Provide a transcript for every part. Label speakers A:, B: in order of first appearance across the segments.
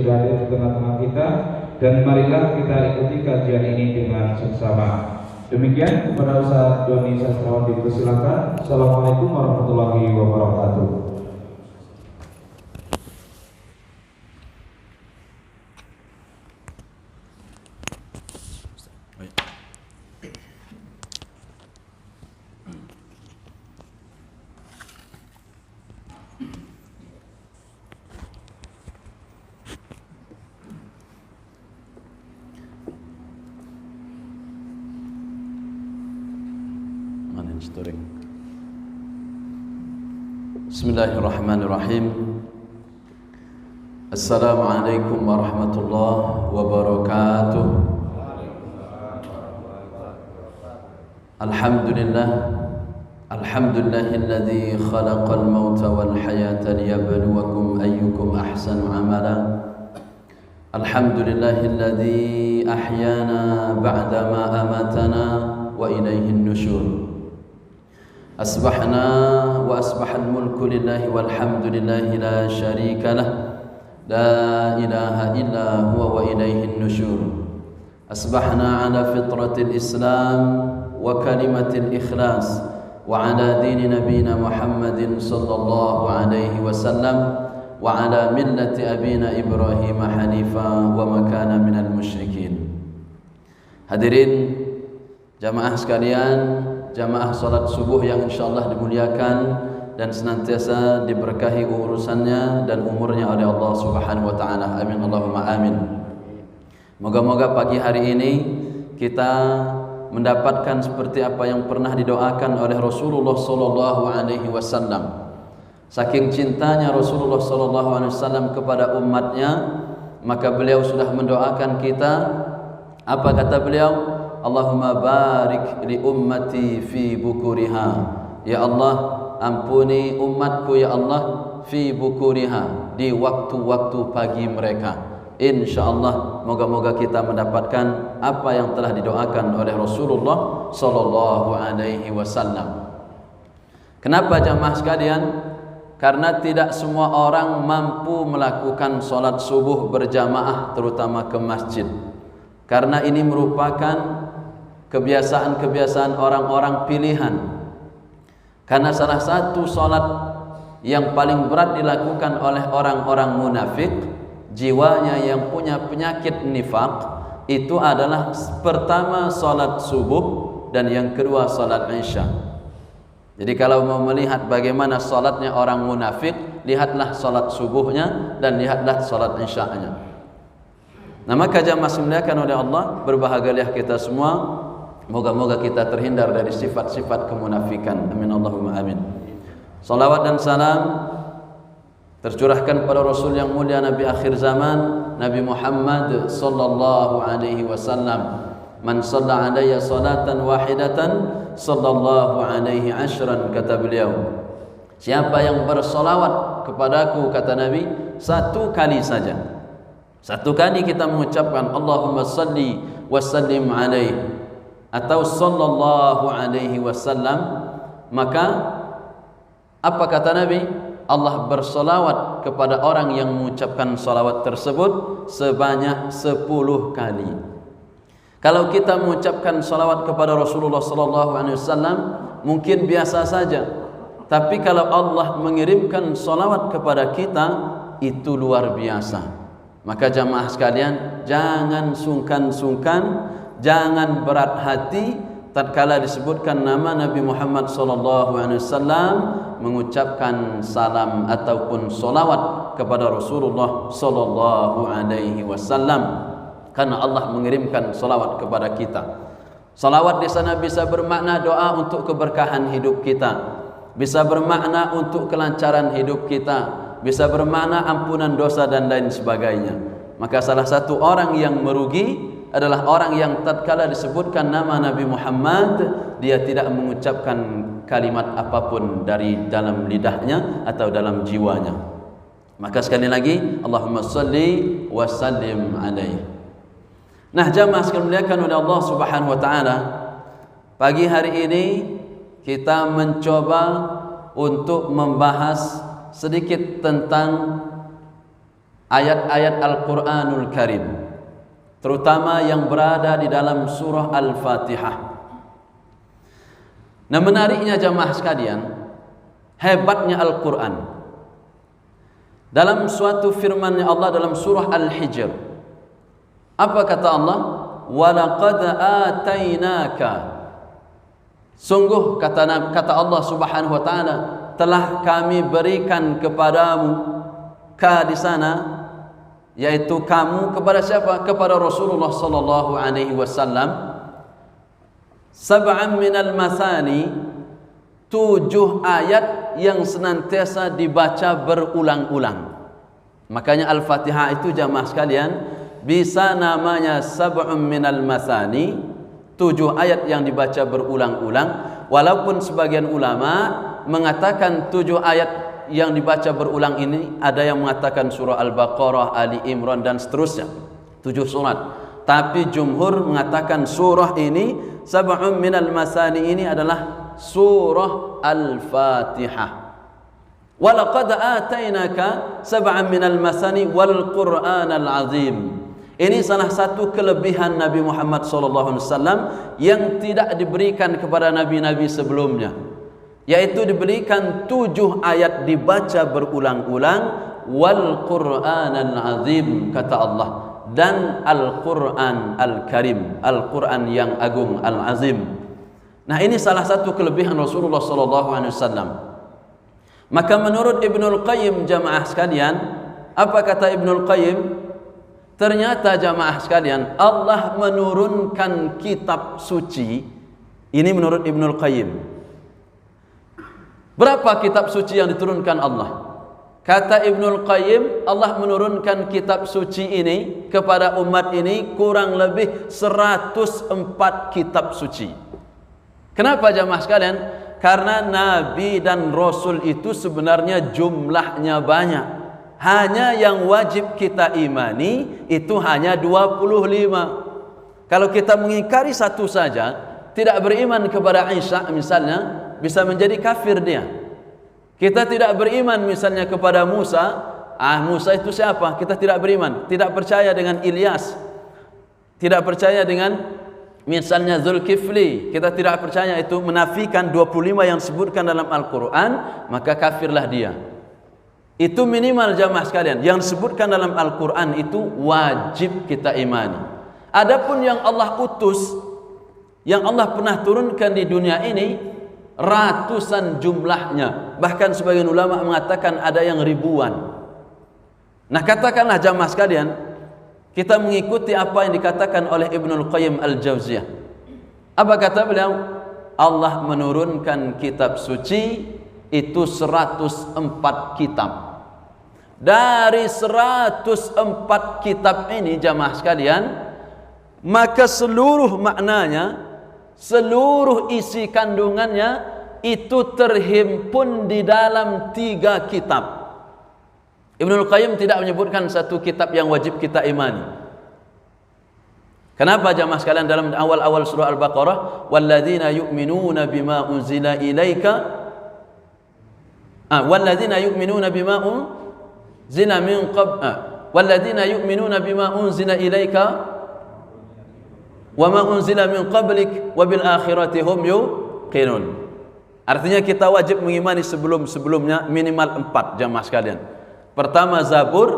A: sudah hadir di tengah-tengah kita, dan marilah kita ikuti kajian ini dengan seksama. Demikian kepada Ustaz Doni Sastrawan dipersilakan. Assalamualaikum warahmatullahi wabarakatuh.
B: Bismillahirrahmanirrahim. Assalamualaikum warahmatullahi wabarakatuh. Alhamdulillah, alhamdulillahilladzi khalaqal mauta wal hayata liyabluwakum ayyukum ahsanu amala. Alhamdulillahilladzi ahyana ba'dama amatana wa ilaihin nusyur. أصبحنا وأصبح الملك لله والحمد لله لا شريك له لا إله إلا هو وإليه النشور. أصبحنا على فطرة الإسلام وكلمة الإخلاص وعلى دين نبينا محمد صلى الله عليه وسلم وعلى ملة أبينا إبراهيم حنيفا وما كان من المشركين. Hadirin jamaah sekalian, jamaah salat subuh yang insyaallah dimuliakan dan senantiasa diberkahi urusannya dan umurnya oleh Allah Subhanahu wa taala. Amin Allahumma amin. Moga-moga pagi hari ini kita mendapatkan seperti apa yang pernah didoakan oleh Rasulullah sallallahu alaihi wasallam. Saking cintanya Rasulullah sallallahu alaihi wasallam kepada umatnya, maka beliau sudah mendoakan kita. Apa kata beliau? Allahumma barik li ummati fi bukuriha. Ya Allah, ampuni umatku ya Allah fi bukuriha, di waktu-waktu pagi mereka. Insyaallah moga-moga kita mendapatkan apa yang telah didoakan oleh Rasulullah sallallahu alaihi wasallam. Kenapa jamaah sekalian? Karena tidak semua orang mampu melakukan salat subuh berjamaah, terutama ke masjid. Karena ini merupakan kebiasaan-kebiasaan orang-orang pilihan. Karena salah satu salat yang paling berat dilakukan oleh orang-orang munafik, jiwanya yang punya penyakit nifaq, itu adalah pertama salat subuh dan yang kedua salat isya. Jadi kalau mau melihat bagaimana salatnya orang munafik, lihatlah salat subuhnya dan lihatlah salat isya-nya. Nah, maka jamaah dimuliakan oleh Allah, berbahagialah kita semua. Moga-moga kita terhindar dari sifat-sifat kemunafikan. Amin Allahumma amin. Salawat dan salam tercurahkan pada Rasul yang mulia, Nabi akhir zaman, Nabi Muhammad sallallahu alaihi wasallam. Man shalla alayya salatan wahidatan sallallahu alaihi ashran, kata beliau. Siapa yang bersolawat kepadaku, kata Nabi, satu kali saja. Satu kali kita mengucapkan Allahumma salli wa sallim alaihi atau sallallahu alaihi wasallam, maka apa kata Nabi? Allah bersolawat kepada orang yang mengucapkan solawat tersebut sebanyak 10 kali. Kalau kita mengucapkan solawat kepada Rasulullah sallallahu alaihi wasallam mungkin biasa saja, tapi kalau Allah mengirimkan solawat kepada kita, itu luar biasa. Maka jamaah sekalian, jangan sungkan-sungkan, jangan berat hati tatkala disebutkan nama Nabi Muhammad sallallahu alaihi wasallam, mengucapkan salam ataupun solawat kepada Rasulullah sallallahu alaihi wasallam, karena Allah mengirimkan solawat kepada kita. Salawat di sana bisa bermakna doa untuk keberkahan hidup kita, bisa bermakna untuk kelancaran hidup kita, bisa bermakna ampunan dosa dan lain sebagainya. Maka salah satu orang yang merugi adalah orang yang tatkala disebutkan nama Nabi Muhammad, dia tidak mengucapkan kalimat apapun dari dalam lidahnya atau dalam jiwanya. Maka sekali lagi, Allahumma salli wa sallim alaihi. Nah, jamaah sekalian dimuliakan oleh Allah Subhanahu wa taala, pagi hari ini kita mencoba untuk membahas sedikit tentang ayat-ayat Al-Quranul Karim, terutama yang berada di dalam surah Al-Fatihah. Nah, menariknya jamaah sekalian, hebatnya Al-Quran. Dalam suatu firman Allah dalam surah Al-Hijr, apa kata Allah? وَلَقَدْ آتَيْنَاكَ, sungguh kata Allah subhanahu wa ta'ala, telah kami berikan kepadamu, ka di sana yaitu kamu, kepada siapa? Kepada Rasulullah sallallahu alaihi wasallam, sab'an minal masani, 7 ayat yang senantiasa dibaca berulang-ulang. Makanya Al-Fatihah itu jamaah sekalian bisa namanya sab'un minal masani, 7 ayat yang dibaca berulang-ulang. Walaupun sebagian ulama mengatakan 7 ayat yang dibaca berulang ini, ada yang mengatakan surah Al-Baqarah, Ali Imran dan seterusnya, 7 surat. Tapi jumhur mengatakan surah ini, sab'un minal masani, ini adalah surah Al-Fatihah. Walaqad atainaka sab'an minal masani wal Qur'anal azim. Ini salah satu kelebihan Nabi Muhammad SAW yang tidak diberikan kepada nabi-nabi sebelumnya, yaitu diberikan 7 ayat dibaca berulang-ulang, wal Qur'anal azim, kata Allah, dan Al-Quran Al-Karim, Al-Quran yang agung, Al-Azim. Nah, ini salah satu kelebihan Rasulullah SAW. Maka menurut Ibnul Qayyim jamaah sekalian, apa kata Ibnul Qayyim? Ternyata jamaah sekalian, Allah menurunkan kitab suci. Ini menurut Ibnul Qayyim. Berapa kitab suci yang diturunkan Allah? Kata Ibnul Qayyim, Allah menurunkan kitab suci ini kepada umat ini kurang lebih 104 kitab suci. Kenapa jamaah sekalian? Karena Nabi dan Rasul itu sebenarnya jumlahnya banyak. Hanya yang wajib kita imani itu hanya 25. Kalau kita mengingkari satu saja, tidak beriman kepada Isa misalnya, bisa menjadi kafir dia. Kita tidak beriman misalnya kepada Musa, Musa itu siapa? Kita tidak beriman. Tidak percaya dengan Ilyas, tidak percaya dengan misalnya Zulkifli, kita tidak percaya, itu menafikan 25 yang disebutkan dalam Al-Quran, maka kafirlah dia. Itu minimal jamaah sekalian. Yang disebutkan dalam Al-Quran itu wajib kita imani. Adapun yang Allah utus, yang Allah pernah turunkan di dunia ini, ratusan jumlahnya. Bahkan sebagian ulama mengatakan ada yang ribuan. Nah, katakanlah jamaah sekalian, kita mengikuti apa yang dikatakan oleh Ibnul Qayyim Al-Jauziyah. Apa kata beliau? Allah menurunkan kitab suci itu 104 kitab. Dari 104 kitab ini jamaah sekalian, maka seluruh maknanya, seluruh isi kandungannya itu terhimpun di dalam 3 kitab. Ibnul Qayyim tidak menyebutkan satu kitab yang wajib kita imani. Kenapa jamaah sekalian? Dalam awal-awal surah Al-Baqarah, walladzina yu'minuna bima unzila ilaika, walladzina yu'minuna bima unzila min qabl, walladzina yu'minuna bima unzila ilaika wa ma unzila min qablik wa bil akhirati hum yuqinun. Artinya kita wajib mengimani sebelum-sebelumnya minimal 4 jamaah sekalian. Pertama Zabur,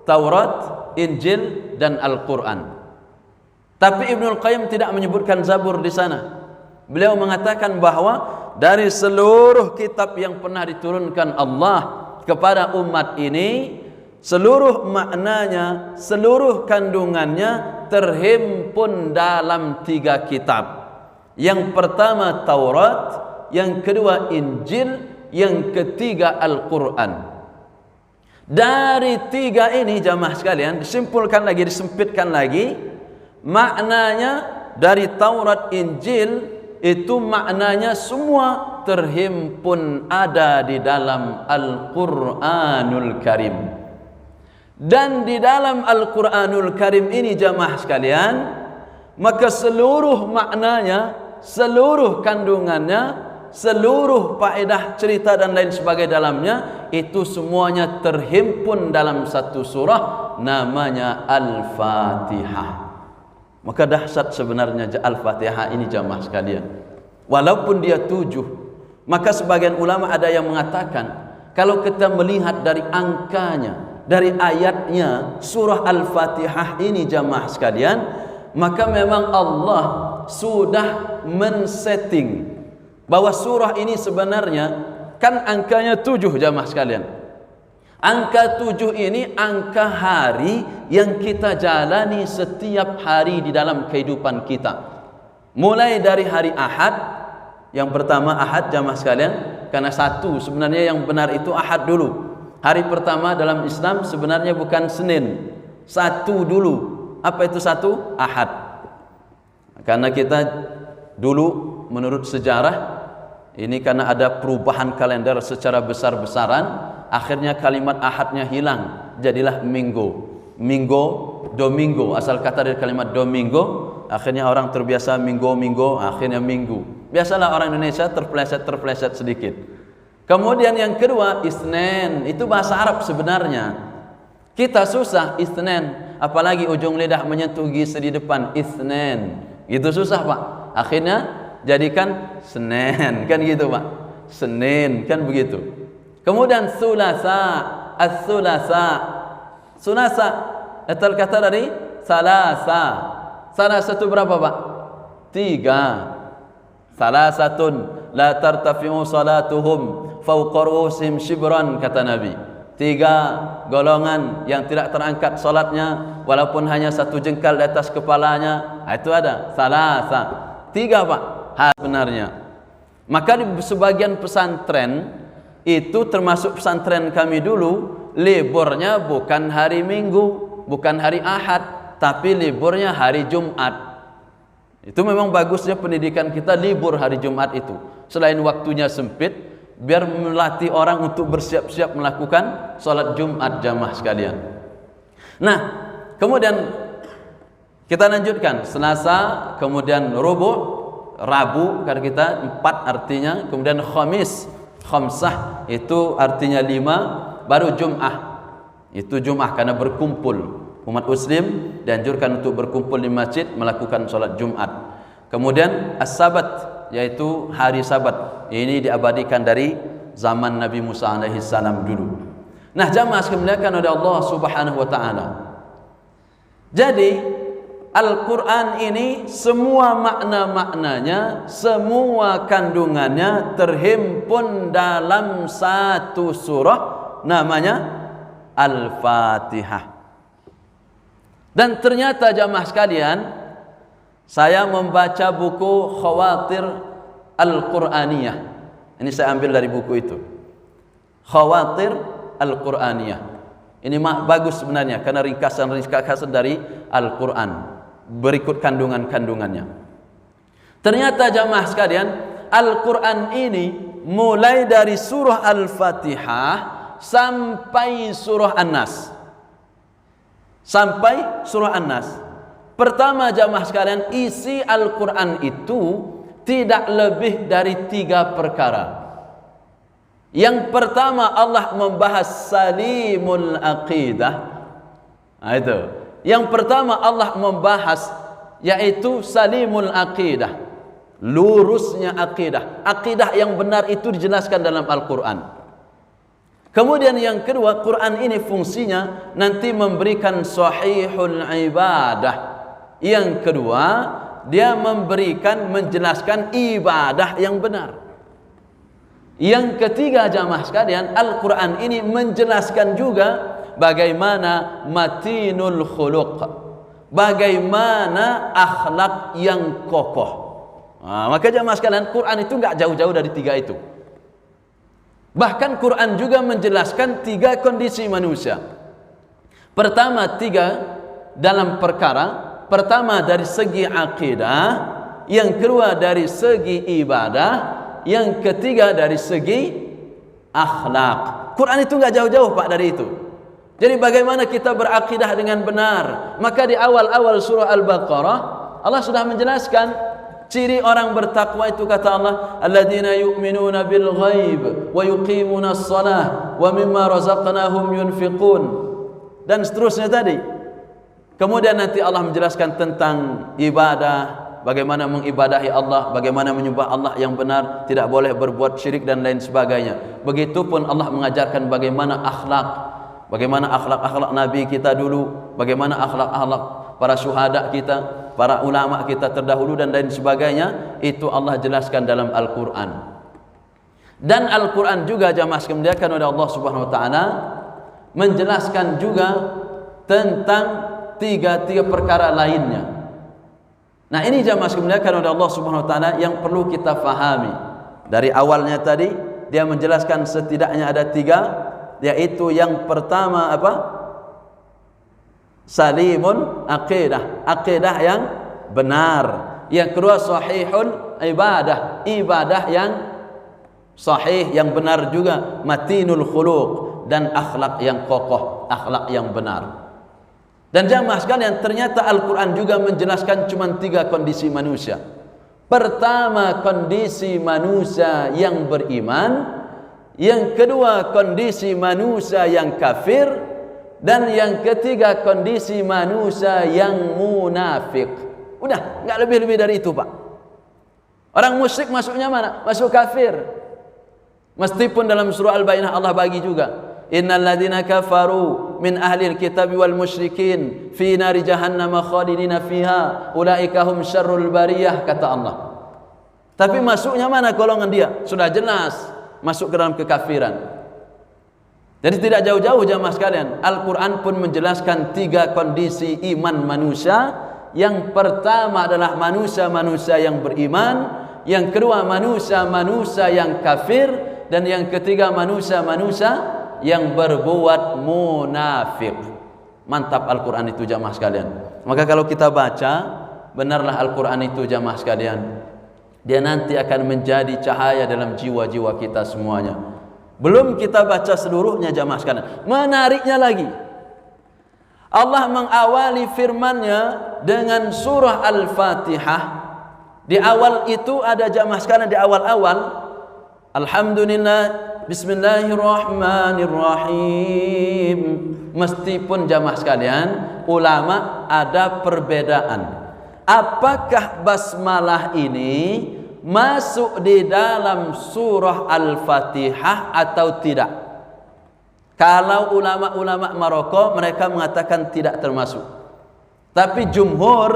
B: Taurat, Injil dan Al-Quran. Tapi Ibnul Qayyim tidak menyebutkan Zabur di sana. Beliau mengatakan bahwa dari seluruh kitab yang pernah diturunkan Allah kepada umat ini, seluruh maknanya, seluruh kandungannya terhimpun dalam 3 kitab. Yang pertama Taurat, yang kedua Injil, yang ketiga Al-Quran. Dari 3 ini jamaah sekalian, disimpulkan lagi, disempitkan lagi, maknanya dari Taurat, Injil itu maknanya semua terhimpun ada di dalam Al-Quranul Karim. Dan di dalam Al-Quranul Karim ini jamaah sekalian, maka seluruh maknanya, seluruh kandungannya, seluruh faedah cerita dan lain sebagainya dalamnya itu semuanya terhimpun dalam satu surah namanya Al-Fatihah. Maka dahsyat sebenarnya Al-Fatihah ini jamaah sekalian. Walaupun dia 7, maka sebagian ulama ada yang mengatakan kalau kita melihat dari angkanya, dari ayatnya surah Al-Fatihah ini jamaah sekalian, maka memang Allah sudah men-setting bahwa surah ini sebenarnya kan angkanya 7 jamaah sekalian. Angka 7 ini angka hari yang kita jalani setiap hari di dalam kehidupan kita. Mulai dari hari Ahad, yang pertama Ahad jamaah sekalian, karena satu sebenarnya yang benar itu Ahad dulu. Hari pertama dalam Islam sebenarnya bukan Senin, satu dulu. Apa itu satu? Ahad. Karena kita dulu menurut sejarah ini karena ada perubahan kalender secara besar-besaran, akhirnya kalimat ahadnya hilang, jadilah minggu. Minggu, domingo, asal kata dari kalimat domingo, akhirnya orang terbiasa minggu, akhirnya minggu. Biasalah orang Indonesia terpleset sedikit. Kemudian yang kedua, Isnin, itu bahasa Arab sebenarnya. Kita susah Isnin, apalagi ujung lidah menyentuh gigi di depan, Isnin. Itu susah, Pak. Akhirnya jadikan Senin, kan gitu Pak. Senin, kan begitu. Kemudian Sulasa, As-Sulasa. Sulasa, asal kata dari Salasa. Salasa itu berapa Pak? 3. Salasatun la tartafi'u salatuhum fawqa ru'usihim shibran, kata Nabi. 3 golongan yang tidak terangkat salatnya walaupun hanya 1 jengkal di atas kepalanya. Itu ada Salasa. 3 Pak. Sebenarnya maka di sebagian pesantren itu termasuk pesantren kami dulu, liburnya bukan hari Minggu, bukan hari Ahad, tapi liburnya hari Jumat. Itu memang bagusnya pendidikan kita libur hari Jumat itu. Selain waktunya sempit, biar melatih orang untuk bersiap-siap melakukan sholat Jumat jamaah sekalian. Nah, kemudian kita lanjutkan Selasa, kemudian Rabu kata kita 4 artinya, kemudian Khamis, khamsah itu artinya 5, baru Jum'ah. Itu Jum'ah karena berkumpul. Umat muslim dianjurkan untuk berkumpul di masjid melakukan sholat Jumat. Kemudian As-Sabat, yaitu hari Sabat. Ini diabadikan dari zaman Nabi Musa alaihi salam dulu. Nah, jamaah sekalian dimuliakan oleh Allah Subhanahu wa taala. Jadi Al-Quran ini semua makna-maknanya, semua kandungannya terhimpun dalam satu surah namanya Al-Fatihah. Dan ternyata jamaah sekalian, saya membaca buku Khawatir Al-Quraniyah. Ini saya ambil dari buku itu, Khawatir Al-Quraniyah. Ini bagus sebenarnya karena ringkasan dari Al-Quran berikut kandungannya. Ternyata jamaah sekalian, Al-Quran ini mulai dari surah Al-Fatihah sampai surah An-Nas. Sampai surah An-Nas. Pertama jamaah sekalian, isi Al-Quran itu tidak lebih dari 3 perkara. Yang pertama Allah membahas salimul aqidah. Nah, itu. Yang pertama Allah membahas yaitu salimul aqidah, lurusnya akidah. Akidah yang benar itu dijelaskan dalam Al-Quran. Kemudian yang kedua, Quran ini fungsinya nanti memberikan sahihul ibadah. Yang kedua, dia menjelaskan ibadah yang benar. Yang ketiga jamaah sekalian, Al-Quran ini menjelaskan juga bagaimana matinul khuluq, bagaimana akhlak yang kokoh. Nah, maka jamaah sekalian, Quran itu enggak jauh-jauh dari 3 itu. Bahkan Quran juga menjelaskan 3 kondisi manusia. Pertama 3 dalam perkara. Pertama dari segi akidah, yang kedua dari segi ibadah, yang ketiga dari segi akhlak. Quran itu enggak jauh-jauh Pak dari itu. Jadi bagaimana kita berakidah dengan benar? Maka di awal-awal surah Al-Baqarah Allah sudah menjelaskan Ciri orang bertakwa itu kata Allah, alladzina yu'minuna bil ghaib wa yuqimuna shalah wa mimma razaqnahum yunfiqun, dan seterusnya tadi. Kemudian nanti Allah menjelaskan tentang ibadah, bagaimana mengibadahi Allah, bagaimana menyembah Allah yang benar, tidak boleh berbuat syirik dan lain sebagainya. Begitupun Allah mengajarkan bagaimana akhlak, bagaimana akhlak-akhlak Nabi kita dulu, bagaimana akhlak-akhlak para syuhada kita, para ulama kita terdahulu dan lain sebagainya. Itu Allah jelaskan dalam Al-Quran. Dan Al-Quran juga jamaah dimuliakan oleh Allah Subhanahu wa taala menjelaskan juga tentang tiga perkara lainnya. Nah, ini jamaah dimuliakan oleh Allah Subhanahu wa taala yang perlu kita fahami. Dari awalnya tadi dia menjelaskan setidaknya ada tiga, yaitu yang pertama apa? Salimun aqidah, aqidah yang benar. Yang kedua sahihul ibadah, ibadah yang sahih yang benar juga. Matinul khuluq, dan akhlak yang kokoh, akhlak yang benar. Dan jamaah sekalian, ternyata Al-Quran juga menjelaskan cuma tiga kondisi manusia. Pertama, kondisi manusia yang beriman. Yang kedua, kondisi manusia yang kafir. Dan yang ketiga, kondisi manusia yang munafik. Udah, enggak lebih-lebih dari itu, Pak. Orang musyrik masuknya mana? Masuk kafir. Meskipun dalam surah Al-Baqarah Allah bagi juga, innal ladzina kafaru min ahlil kitabi wal musyrikin fi nari jahannam khalidina fiha ulaika hum syarrul bariyah, kata Allah. Tapi masuknya mana golongan dia? Sudah jelas masuk ke dalam kekafiran. Jadi tidak jauh-jauh jamaah sekalian, Al-Quran pun menjelaskan tiga kondisi iman manusia. Yang pertama adalah manusia-manusia yang beriman, yang kedua manusia-manusia yang kafir, dan yang ketiga manusia-manusia yang berbuat munafik. Mantap Al-Quran itu jamaah sekalian. Maka kalau kita baca benarlah Al-Quran itu jamaah sekalian, dia nanti akan menjadi cahaya dalam jiwa-jiwa kita semuanya. Belum kita baca seluruhnya jamaah sekalian. Menariknya lagi, Allah mengawali firman-Nya dengan surah Al-Fatihah. Di awal itu ada jamaah sekalian, di awal-awal alhamdulillah, bismillahirrahmanirrahim. Meskipun jamaah sekalian, ulama ada perbedaan. Apakah basmalah ini masuk di dalam surah Al-Fatihah atau tidak? Kalau ulama-ulama Maroko mereka mengatakan tidak termasuk. Tapi jumhur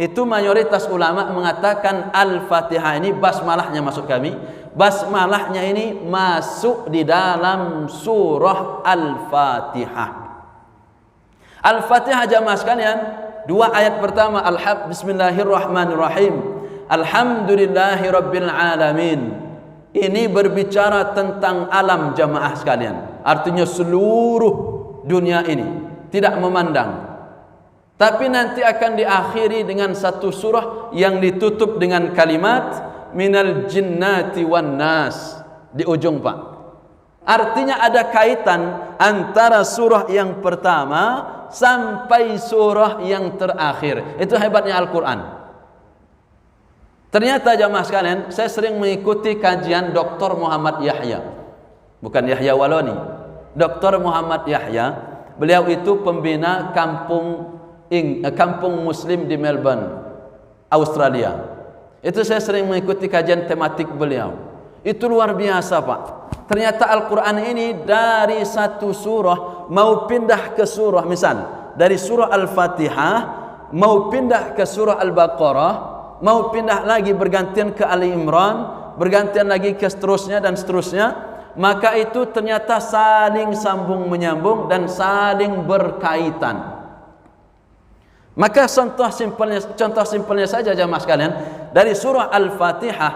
B: itu mayoritas ulama mengatakan Al-Fatihah ini basmalahnya, maksud kami basmalahnya ini masuk di dalam surah Al-Fatihah. Al-Fatihah jamaah sekalian, dua ayat pertama bismillahirrahmanirrahim, alhamdulillahi rabbil alamin. Ini berbicara tentang alam jamaah sekalian, artinya seluruh dunia ini, tidak memandang. Tapi nanti akan diakhiri dengan satu surah yang ditutup dengan kalimat minal jinnati wan nas di ujung, Pak. Artinya ada kaitan antara surah yang pertama sampai surah yang terakhir. Itu hebatnya Al-Quran. Ternyata jamaah sekalian, saya sering mengikuti kajian Dr. Muhammad Yahya, bukan Yahya Waloni, Dr. Muhammad Yahya. Beliau itu pembina kampung Muslim di Melbourne, Australia. Itu saya sering mengikuti kajian tematik beliau. Itu luar biasa, Pak. Ternyata Al-Quran ini dari satu surah mau pindah ke surah, misal dari surah Al-Fatihah mau pindah ke surah Al-Baqarah, mau pindah lagi bergantian ke Ali Imran, bergantian lagi ke seterusnya dan seterusnya, maka itu ternyata saling sambung menyambung dan saling berkaitan. Maka contoh simpelnya saja jamaah sekalian, dari surah Al-Fatihah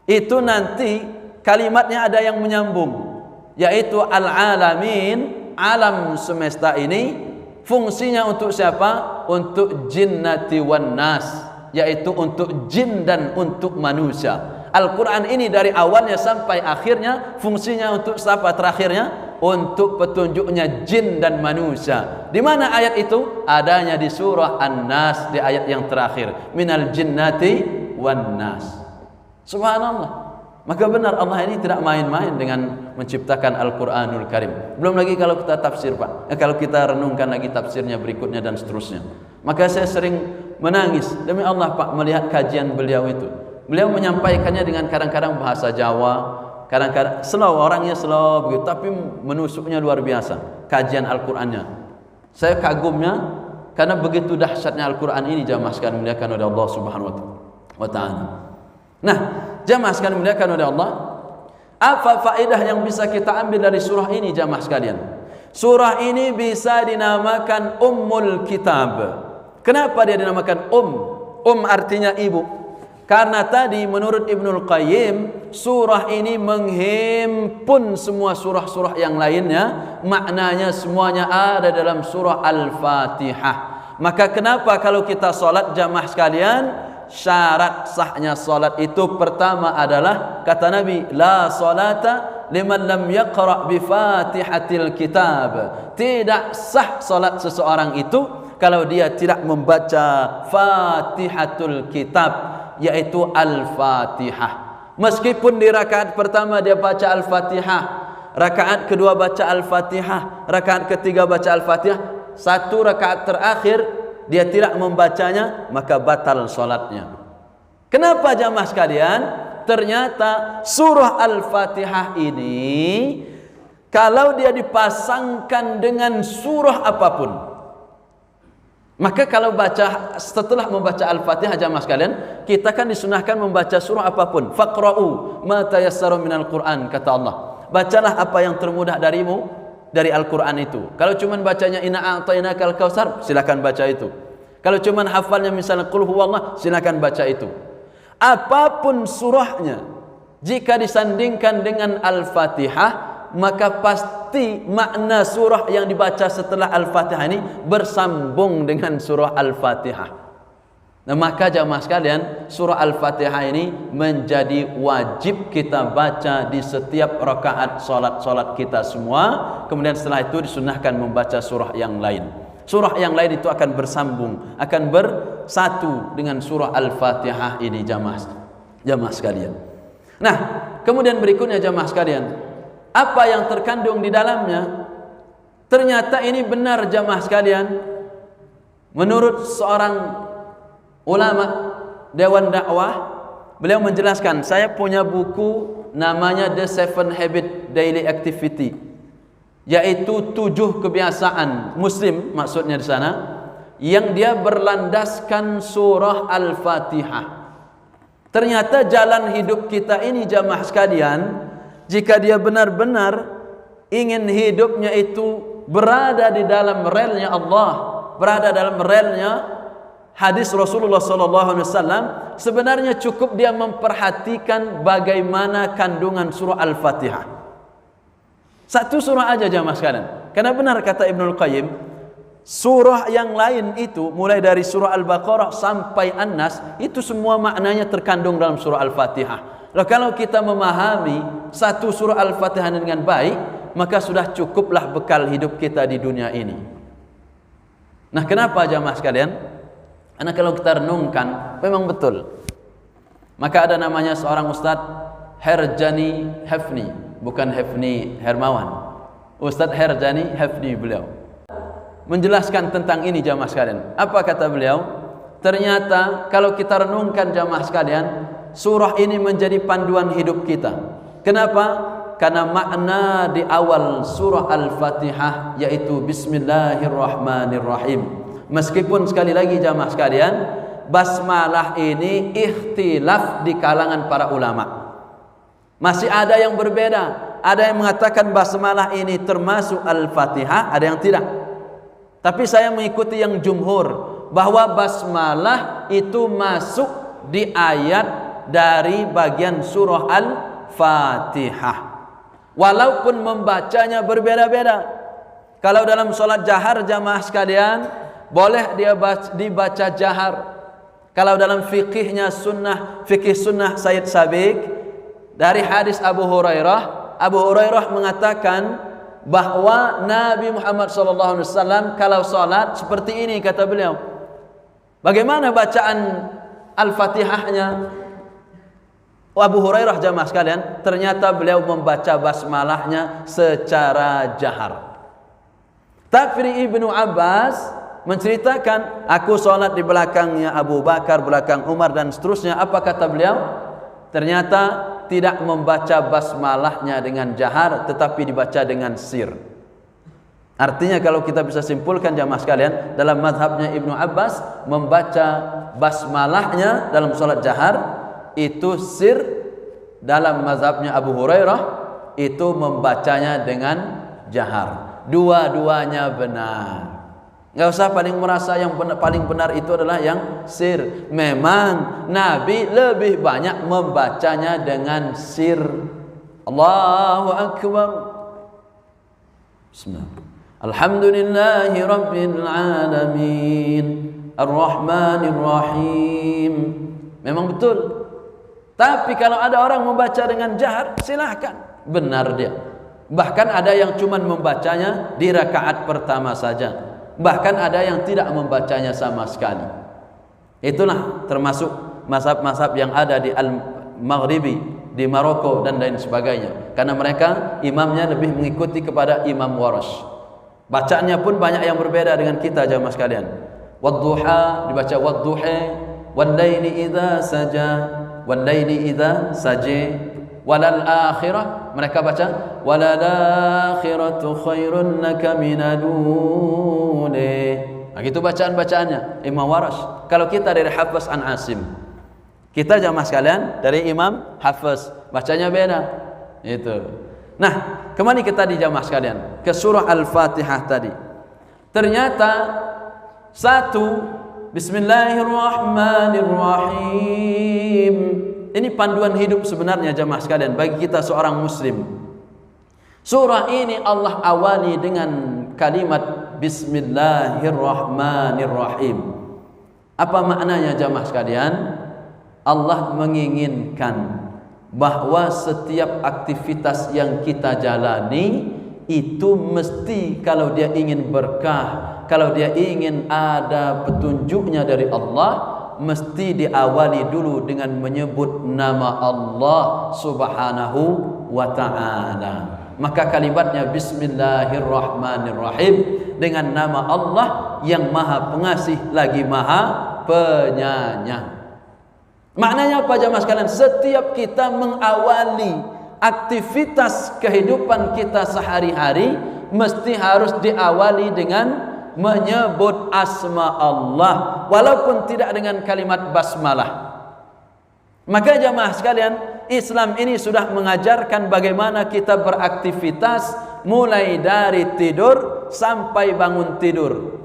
B: itu nanti kalimatnya ada yang menyambung, yaitu al-alamin, alam semesta ini fungsinya untuk siapa? Untuk jinnati wan nas, yaitu untuk jin dan untuk manusia. Al-Quran ini dari awalnya sampai akhirnya fungsinya untuk siapa terakhirnya? Untuk petunjuknya jin dan manusia. Di mana ayat itu? Adanya di surah An-Nas di ayat yang terakhir. Minal jinnati wan nas. Subhanallah. Maka benar Allah ini tidak main-main dengan menciptakan Al-Quranul Karim. Belum lagi kalau kita tafsir, Pak. Kalau kita renungkan lagi tafsirnya berikutnya dan seterusnya. Maka saya sering menangis demi Allah, Pak, melihat kajian beliau itu. Beliau menyampaikannya dengan kadang-kadang bahasa Jawa, kadang-kadang slow, orangnya slow begitu, tapi menusuknya luar biasa kajian Al-Qur'annya. Saya kagumnya karena begitu dahsyatnya Al-Qur'an ini, jamaah sekalian dimuliakan oleh Allah Subhanahu wa taala. Nah, jamaah sekalian dimuliakan oleh Allah, apa faedah yang bisa kita ambil dari surah ini, jamaah sekalian? Surah ini bisa dinamakan Ummul Kitab. Kenapa dia dinamakan artinya ibu. Karena tadi menurut Ibnul Qayyim, surah ini menghimpun semua surah-surah yang lainnya. Maknanya semuanya ada dalam surah Al-Fatihah. Maka kenapa kalau kita solat, jamaah sekalian, syarat sahnya solat itu pertama adalah kata Nabi, la salata liman lam yaqra' bi Fatihatil Kitab. Tidak sah solat seseorang itu kalau dia tidak membaca Fatihatul Kitab, yaitu Al-Fatihah. Meskipun di rakaat pertama dia baca Al-Fatihah, rakaat kedua baca Al-Fatihah, rakaat ketiga baca Al-Fatihah, satu rakaat terakhir dia tidak membacanya, maka batal solatnya. Kenapa, jamaah sekalian? Ternyata surah Al-Fatihah ini kalau dia dipasangkan dengan surah apapun, maka kalau baca setelah membaca Al-Fatihah, jamaah sekalian, kita kan disunahkan membaca surah apapun. Faqra'u ma tayassara minal Qur'an, kata Allah. Bacalah apa yang termudah darimu dari Al-Qur'an itu. Kalau cuma bacanya inna a'tainakal kautsar, silakan baca itu. Kalau cuma hafalnya misalnya qul huwallah, silakan baca itu. Apapun surahnya, jika disandingkan dengan Al-Fatihah, maka pasti makna surah yang dibaca setelah Al-Fatihah ini bersambung dengan surah Al-Fatihah. Nah, maka jamaah sekalian, surah Al-Fatihah ini menjadi wajib kita baca di setiap rakaat salat kita semua. Kemudian setelah itu disunahkan membaca surah yang lain. Surah yang lain itu akan bersambung, akan bersatu dengan surah Al-Fatihah ini, jamaah sekalian. Nah, kemudian berikutnya, jamaah sekalian, apa yang terkandung di dalamnya? Ternyata ini benar, jamaah sekalian. Menurut seorang ulama Dewan Dakwah, beliau menjelaskan, saya punya buku namanya The 7 Habit Daily Activity, yaitu 7 kebiasaan muslim, maksudnya di sana, yang dia berlandaskan surah Al-Fatihah. Ternyata jalan hidup kita ini, jamaah sekalian, jika dia benar-benar ingin hidupnya itu berada di dalam relnya Allah, berada dalam relnya hadis Rasulullah SAW, sebenarnya cukup dia memperhatikan bagaimana kandungan surah Al-Fatihah. Satu surah aja, jamaah sekalian. Karena benar kata Ibnul Qayyim, surah yang lain itu mulai dari surah Al-Baqarah sampai An-Nas, itu semua maknanya terkandung dalam surah Al-Fatihah. Nah, kalau kita memahami satu surah Al-Fatihah dengan baik, maka sudah cukuplah bekal hidup kita di dunia ini. Nah, kenapa, jamaah sekalian? Karena kalau kita renungkan, memang betul. Maka ada namanya seorang Ustadz Herjani Hafni, bukan Hafni Hermawan. Ustadz Herjani Hafni, beliau menjelaskan tentang ini, jamaah sekalian. Apa kata beliau? Ternyata kalau kita renungkan, jamaah sekalian, surah ini menjadi panduan hidup kita. Kenapa? Karena makna di awal surah Al-Fatihah yaitu Bismillahirrahmanirrahim. Meskipun sekali lagi, jamaah sekalian, basmalah ini ikhtilaf di kalangan para ulama. Masih ada yang berbeda. Ada yang mengatakan basmalah ini termasuk Al-Fatihah, ada yang tidak. Tapi saya mengikuti yang jumhur, bahwa basmalah itu masuk di ayat dari bagian surah Al-Fatihah. Walaupun membacanya berbeda-beda. Kalau dalam sholat jahar, jamaah sekalian, boleh dia dibaca jahar. Kalau dalam fikihnya fikih sunnah Sayyid Sabiq, dari hadis Abu Hurairah mengatakan bahwa Nabi Muhammad SAW kalau sholat seperti ini, kata beliau. Bagaimana bacaan Al-Fatihahnya Abu Hurairah jamaah sekalian, ternyata beliau membaca basmalahnya secara jahar. Tapi Ibnu Abbas menceritakan, aku sholat di belakangnya Abu Bakar, belakang Umar dan seterusnya. Apa kata beliau? Ternyata tidak membaca basmalahnya dengan jahar, tetapi dibaca dengan sir. Artinya kalau kita bisa simpulkan jamaah sekalian, dalam mazhabnya Ibnu Abbas, membaca basmalahnya dalam sholat jahar itu sir. Dalam mazhabnya Abu Hurairah itu membacanya dengan jahar. Dua-duanya benar. Nggak usah merasa yang paling benar itu adalah yang sir. Memang Nabi lebih banyak membacanya dengan sir. Allahu Akbar. Bismillah. Alhamdulillahi Rabbil Alamin, Ar-Rahmanir Rahim. Memang betul. Tapi kalau ada orang membaca dengan jahar, silahkan, benar dia. Bahkan ada yang cuma membacanya di rakaat pertama saja. Bahkan ada yang tidak membacanya sama sekali. Itulah termasuk mazhab-mazhab yang ada di Al-Maghribi, di Maroko dan lain sebagainya. Karena mereka imamnya lebih mengikuti kepada Imam Warash. Bacaannya pun banyak yang berbeda dengan kita jamaah sekalian. Wadduha dibaca wadduha, wal-laili idza saja, wal-laili idza saja, walal akhirah mereka baca walal akhiratu khairun laka minadune. Nah, gitu bacaan-bacaannya Imam Warash. Kalau kita dari Hafiz an Asim, kita jamaah sekalian dari Imam Hafiz, bacanya beda. Itu. Nah, kembali kita di jamaah sekalian ke surah Al-Fatihah tadi. Ternyata satu, Bismillahirrahmanirrahim. Ini panduan hidup sebenarnya jamaah sekalian bagi kita seorang muslim. Surah ini Allah awali dengan kalimat Bismillahirrahmanirrahim. Apa maknanya jamaah sekalian? Allah menginginkan bahwa setiap aktivitas yang kita jalani itu mesti, kalau dia ingin berkah, kalau dia ingin ada petunjuknya dari Allah, mesti diawali dulu dengan menyebut nama Allah Subhanahu wa ta'ala. Maka kalimatnya Bismillahirrahmanirrahim, dengan nama Allah yang Maha Pengasih lagi Maha Penyayang. Maknanya apa jamaah sekalian? Setiap kita mengawali aktivitas kehidupan kita sehari-hari mesti harus diawali dengan menyebut asma Allah, walaupun tidak dengan kalimat basmalah. Maka jamaah sekalian, Islam ini sudah mengajarkan bagaimana kita beraktivitas mulai dari tidur sampai bangun tidur,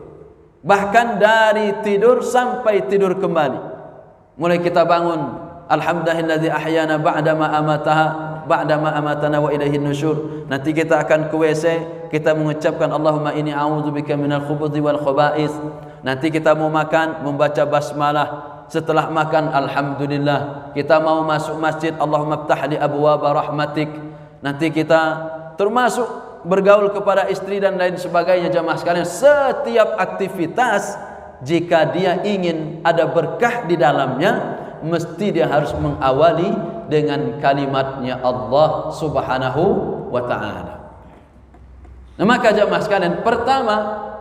B: bahkan dari tidur sampai tidur kembali. Mulai kita bangun, alhamdulillahilladzi ahyana ba'dama amatana wa ilaihin nusyur. Nanti kita akan ke WC, kita mengucapkan Allahumma inni a'udzubika minal khubuthi wal khaba'ith. Nanti kita mau makan, membaca basmalah. Setelah makan, alhamdulillah. Kita mau masuk masjid, Allahumma ftah li abwaaba rahmatik. Nanti kita termasuk bergaul kepada istri dan lain sebagainya jamaah sekalian. Setiap aktivitas jika dia ingin ada berkah di dalamnya, mesti dia harus mengawali dengan kalimatnya Allah Subhanahu wa ta'ala. Nah, maka jamaah sekalian, pertama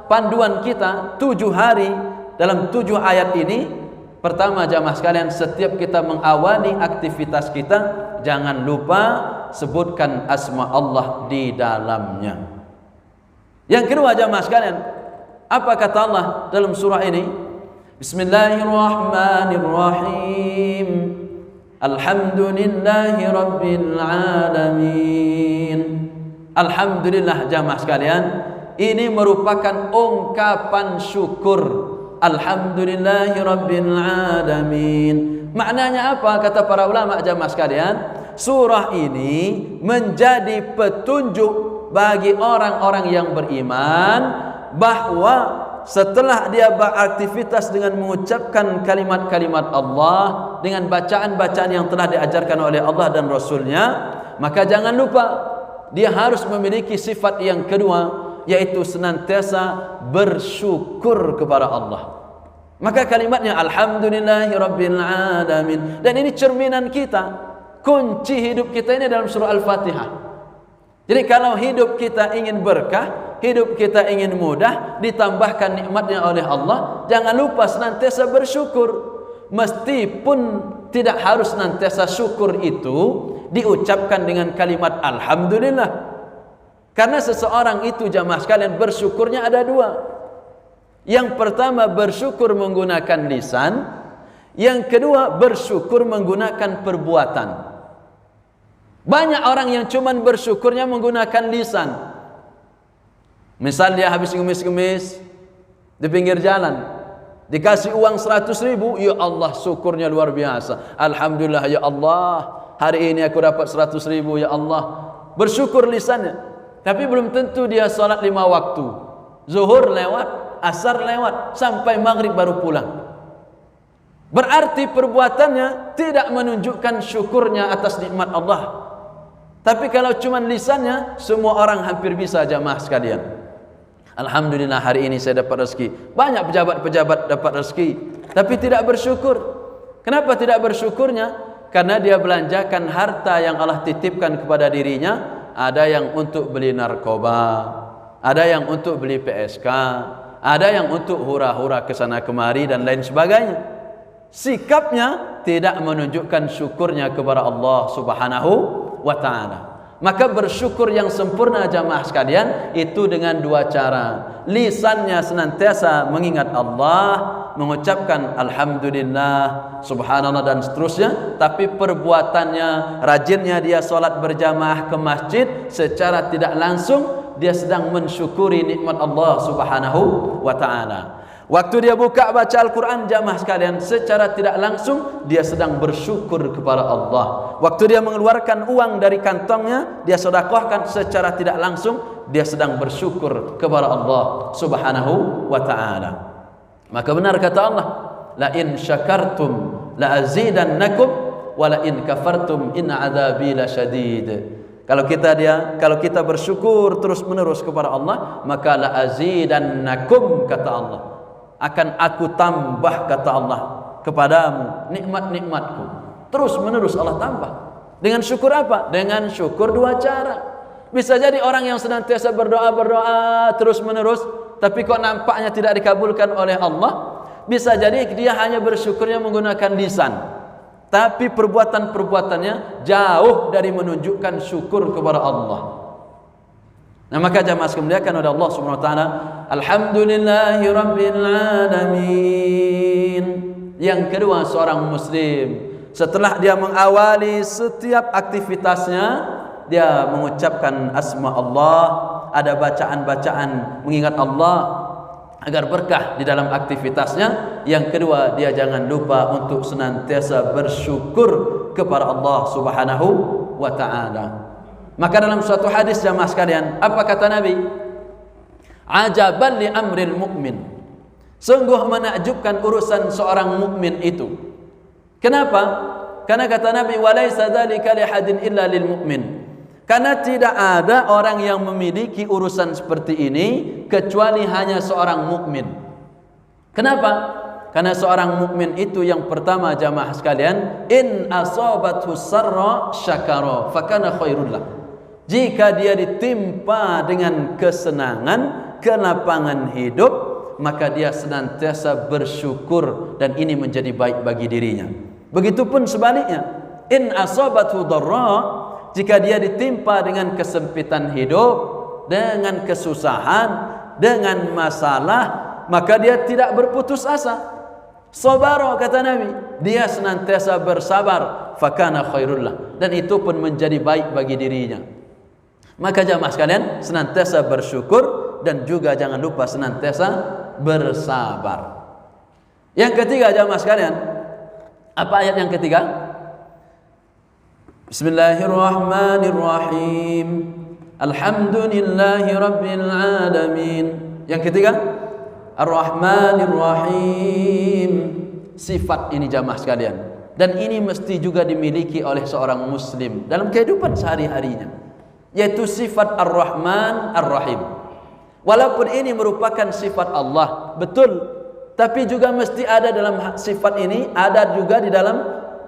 B: panduan kita 7 hari dalam 7 ayat ini. Pertama jamaah sekalian, setiap kita mengawali aktivitas kita, jangan lupa sebutkan asma Allah di dalamnya. Yang kedua jamaah sekalian, apa kata Allah dalam surah ini? Bismillahirrahmanirrahim. Alhamdulillahi Rabbil Alamin. Alhamdulillah jamaah sekalian, ini merupakan ungkapan syukur. Alhamdulillahi Rabbil Alamin. Maknanya apa? Kata para ulama jamaah sekalian, surah ini menjadi petunjuk bagi orang-orang yang beriman bahwa setelah dia beraktivitas dengan mengucapkan kalimat-kalimat Allah, dengan bacaan-bacaan yang telah diajarkan oleh Allah dan Rasulnya, maka jangan lupa dia harus memiliki sifat yang kedua, yaitu senantiasa bersyukur kepada Allah. Maka kalimatnya alhamdulillahi rabbil alamin. Dan ini cerminan kita. Kunci hidup kita ini dalam surah Al-Fatihah. Jadi kalau hidup kita ingin berkah, hidup kita ingin mudah, ditambahkan nikmatnya oleh Allah, jangan lupa senantiasa bersyukur. Meskipun tidak harus senantiasa syukur itu diucapkan dengan kalimat alhamdulillah. Karena seseorang itu jamaah sekalian bersyukurnya ada dua. Yang pertama bersyukur menggunakan lisan, yang kedua bersyukur menggunakan perbuatan. Banyak orang yang cuman bersyukurnya menggunakan lisan. Misal dia habis ngemis-ngemis di pinggir jalan, dikasih uang 100.000, ya Allah syukurnya luar biasa. Alhamdulillah ya Allah, hari ini aku dapat 100.000 ya Allah. Bersyukur lisannya, tapi belum tentu dia salat 5 waktu. Zuhur lewat, asar lewat, sampai maghrib baru pulang. Berarti perbuatannya tidak menunjukkan syukurnya atas nikmat Allah. Tapi kalau cuma lisannya, semua orang hampir bisa jamaah sekalian. Alhamdulillah hari ini saya dapat rezeki. Banyak pejabat-pejabat dapat rezeki, tapi tidak bersyukur. Kenapa tidak bersyukurnya? Karena dia belanjakan harta yang Allah titipkan kepada dirinya. Ada yang untuk beli narkoba, ada yang untuk beli PSK, ada yang untuk hura-hura ke sana kemari dan lain sebagainya. Sikapnya tidak menunjukkan syukurnya kepada Allah Subhanahu wa ta'ala. Maka bersyukur yang sempurna jamaah sekalian itu dengan dua cara. Lisannya senantiasa mengingat Allah, mengucapkan alhamdulillah, subhanallah dan seterusnya. Tapi perbuatannya, rajinnya dia solat berjamaah ke masjid, secara tidak langsung dia sedang mensyukuri nikmat Allah Subhanahu wa ta'ala. Waktu dia buka baca Al-Quran jamaah sekalian, secara tidak langsung dia sedang bersyukur kepada Allah. Waktu dia mengeluarkan uang dari kantongnya, dia sedekahkan, secara tidak langsung dia sedang bersyukur kepada Allah Subhanahu wa ta'ala. Maka benar kata Allah, la in syakartum la azidannakum wa la in kafartum in adzabi lasyadid. Kalau kita bersyukur terus menerus kepada Allah, maka la azidannakum kata Allah, akan aku tambah kata Allah kepadamu nikmat-nikmatku. Terus menerus Allah tambah. Dengan syukur apa? Dengan syukur dua cara. Bisa jadi orang yang senantiasa berdoa terus menerus, tapi kok nampaknya tidak dikabulkan oleh Allah. Bisa jadi dia hanya bersyukurnya menggunakan lisan, tapi perbuatan-perbuatannya jauh dari menunjukkan syukur kepada Allah. Nah, maka jamaah sekalian dimuliakan oleh Allah Subhanahu wa taala, alhamdulillahi rabbil alamin. Yang kedua, seorang muslim setelah dia mengawali setiap aktivitasnya, dia mengucapkan asma Allah, ada bacaan-bacaan mengingat Allah agar berkah di dalam aktivitasnya. Yang kedua, dia jangan lupa untuk senantiasa bersyukur kepada Allah Subhanahu wa taala. Maka dalam suatu hadis jamaah sekalian, apa kata Nabi? Ajaban li amril mu'min. Sungguh menakjubkan urusan seorang mukmin itu. Kenapa? Karena kata Nabi, walaysa dzalika li hadin illa lil mu'min. Karena tidak ada orang yang memiliki urusan seperti ini kecuali hanya seorang mukmin. Kenapa? Karena seorang mukmin itu yang pertama jamaah sekalian, in asabathu sarra syakara fakana khairul lah. Jika dia ditimpa dengan kesenangan, kelapangan hidup, maka dia senantiasa bersyukur dan ini menjadi baik bagi dirinya. Begitupun sebaliknya, in asabathu dharra, jika dia ditimpa dengan kesempitan hidup, dengan kesusahan, dengan masalah, maka dia tidak berputus asa. Sabara kata Nabi, dia senantiasa bersabar, fakana khairullah, dan itu pun menjadi baik bagi dirinya. Maka jamaah sekalian senantiasa bersyukur dan juga jangan lupa senantiasa bersabar. Yang ketiga jamaah sekalian, apa ayat yang ketiga? Bismillahirrahmanirrahim. Alhamdulillahi rabbil alamin. Yang ketiga, Ar-Rahmanir-Rahim. Sifat ini jamaah sekalian, dan ini mesti juga dimiliki oleh seorang muslim dalam kehidupan sehari-harinya, yaitu sifat Ar-Rahman Ar-Rahim. Walaupun ini merupakan sifat Allah, betul, tapi juga mesti ada dalam sifat ini, ada juga di dalam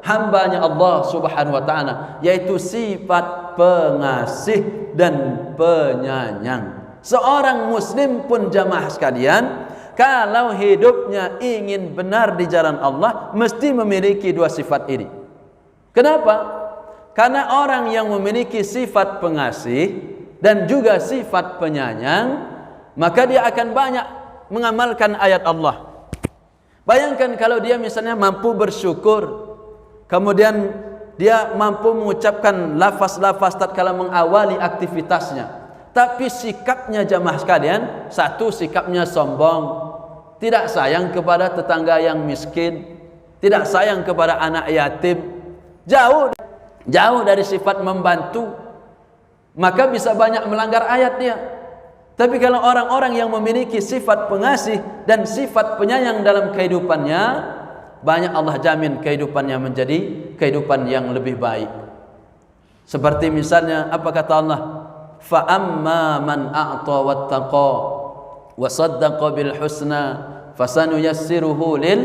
B: hambanya Allah Subhanahu wa taala, yaitu sifat pengasih dan penyayang. Seorang muslim pun jamaah sekalian, kalau hidupnya ingin benar di jalan Allah, mesti memiliki dua sifat ini. Kenapa? Karena orang yang memiliki sifat pengasih dan juga sifat penyayang, maka dia akan banyak mengamalkan ayat Allah. Bayangkan kalau dia misalnya mampu bersyukur, kemudian dia mampu mengucapkan lafaz-lafaz tatkala mengawali aktivitasnya, tapi sikapnya jamaah sekalian, satu sikapnya sombong, tidak sayang kepada tetangga yang miskin, tidak sayang kepada anak yatim, jauh dari sifat membantu, maka bisa banyak melanggar ayat dia. Tapi kalau orang-orang yang memiliki sifat pengasih dan sifat penyayang dalam kehidupannya, banyak Allah jamin kehidupannya menjadi kehidupan yang lebih baik. Seperti misalnya apa kata Allah? Fa amma man a'ta wattaqa wa saddaqa bil husna fasanuyassiruhu lil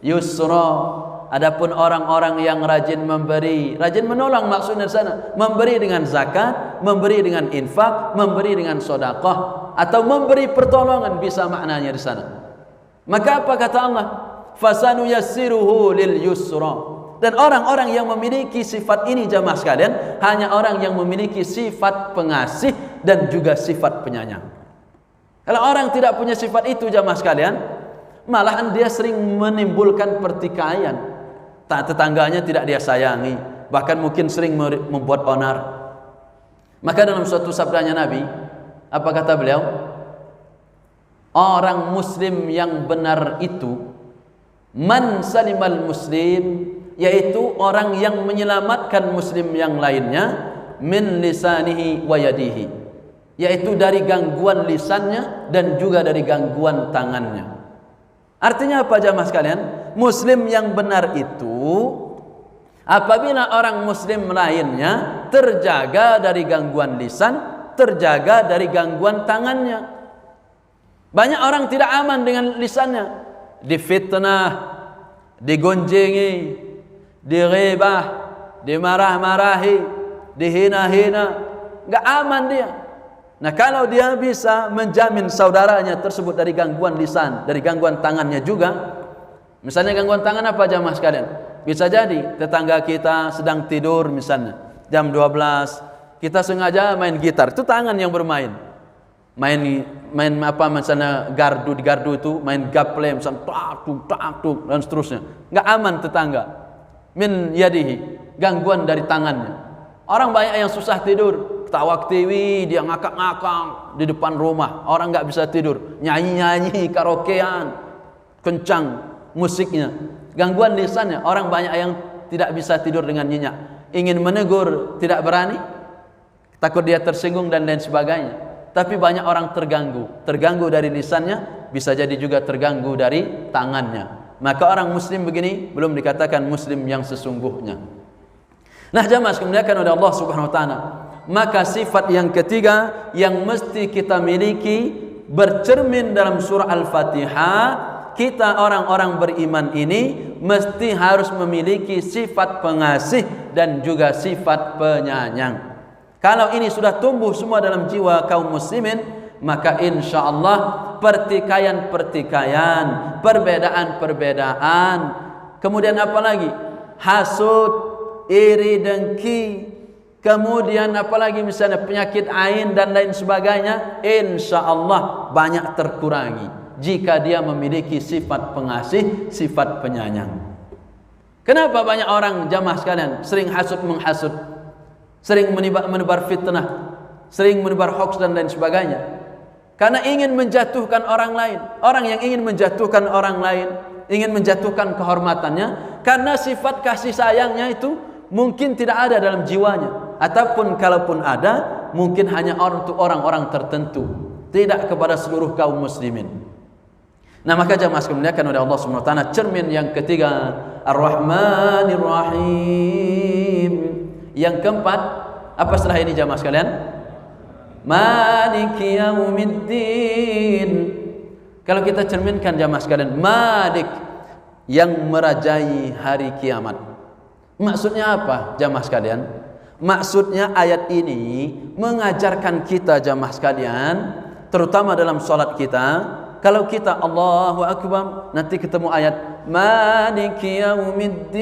B: yusra. Adapun orang-orang yang rajin memberi, rajin menolong, maksudnya di sana memberi dengan zakat, memberi dengan infak, memberi dengan sedekah, atau memberi pertolongan, bisa maknanya di sana. Maka apa kata Allah? Fasanuyassiruhu lil yusra. Dan orang-orang yang memiliki sifat ini jamaah sekalian, hanya orang yang memiliki sifat pengasih dan juga sifat penyayang. Kalau orang tidak punya sifat itu jamaah sekalian, malahan dia sering menimbulkan pertikaian. Tetangganya tidak dia sayangi, bahkan mungkin sering membuat onar. Maka dalam suatu sabdanya Nabi, apa kata beliau? Orang muslim yang benar itu man salimal muslim, yaitu orang yang menyelamatkan muslim yang lainnya min lisanihi wa yadihi, yaitu dari gangguan lisannya dan juga dari gangguan tangannya. Artinya apa jamaah sekalian? Muslim yang benar itu apabila orang muslim lainnya terjaga dari gangguan lisan, terjaga dari gangguan tangannya. Banyak orang tidak aman dengan lisannya, difitnah, digonjengi, dighibah, dimarah-marahi, dihina-hina, enggak aman dia. Nah, kalau dia bisa menjamin saudaranya tersebut dari gangguan lisan, dari gangguan tangannya juga. Misalnya gangguan tangan apa jamaah sekalian? Bisa jadi tetangga kita sedang tidur misalnya jam 12, kita sengaja main gitar, itu tangan yang bermain. Main apa misalnya gardu, di gardu itu main gaple misalnya tak tuk dan seterusnya. Enggak aman tetangga. Min yadihi, gangguan dari tangannya. Orang banyak yang susah tidur. Ketawa TV, dia ngakak-ngakak di depan rumah, orang nggak bisa tidur, nyanyi-nyanyi, karaokean, kencang musiknya, gangguan lisannya. Orang banyak yang tidak bisa tidur dengan nyenyak, ingin menegur tidak berani, takut dia tersinggung dan lain sebagainya. Tapi banyak orang terganggu dari lisannya, bisa jadi juga terganggu dari tangannya. Maka orang muslim begini belum dikatakan muslim yang sesungguhnya. Nah jamaah kemudian oleh Allah Subhanahu wa taala, maka sifat yang ketiga yang mesti kita miliki bercermin dalam surah Al-Fatihah, kita orang-orang beriman ini mesti harus memiliki sifat pengasih dan juga sifat penyayang. Kalau ini sudah tumbuh semua dalam jiwa kaum muslimin, maka insya Allah pertikaian-pertikaian, perbedaan-perbedaan, kemudian apa lagi? Hasud, iri, dengki, kemudian apalagi misalnya penyakit ain dan lain sebagainya, insya Allah banyak terkurangi jika dia memiliki sifat pengasih, sifat penyayang. Kenapa banyak orang jamaah sekalian sering hasud menghasut, sering menebar fitnah, sering menebar hoax dan lain sebagainya? Karena ingin menjatuhkan orang lain. Orang yang ingin menjatuhkan orang lain, ingin menjatuhkan kehormatannya, karena sifat kasih sayangnya itu mungkin tidak ada dalam jiwanya, ataupun kalaupun ada, mungkin hanya untuk orang-orang tertentu, tidak kepada seluruh kaum muslimin. Nah maka jamaah sekalian dimuliakan oleh Allah Subhanahu wa taala, cermin yang ketiga Ar-Rahmanir Rahim. Yang keempat, apa setelah ini jamaah sekalian? Maliki Yaumiddin. Kalau kita cerminkan jamaah sekalian, Malik yang merajai hari kiamat. Maksudnya apa jamaah sekalian? Maksudnya ayat ini mengajarkan kita jamaah sekalian, terutama dalam solat kita, kalau kita Allahu Akbar, nanti ketemu ayat Maliki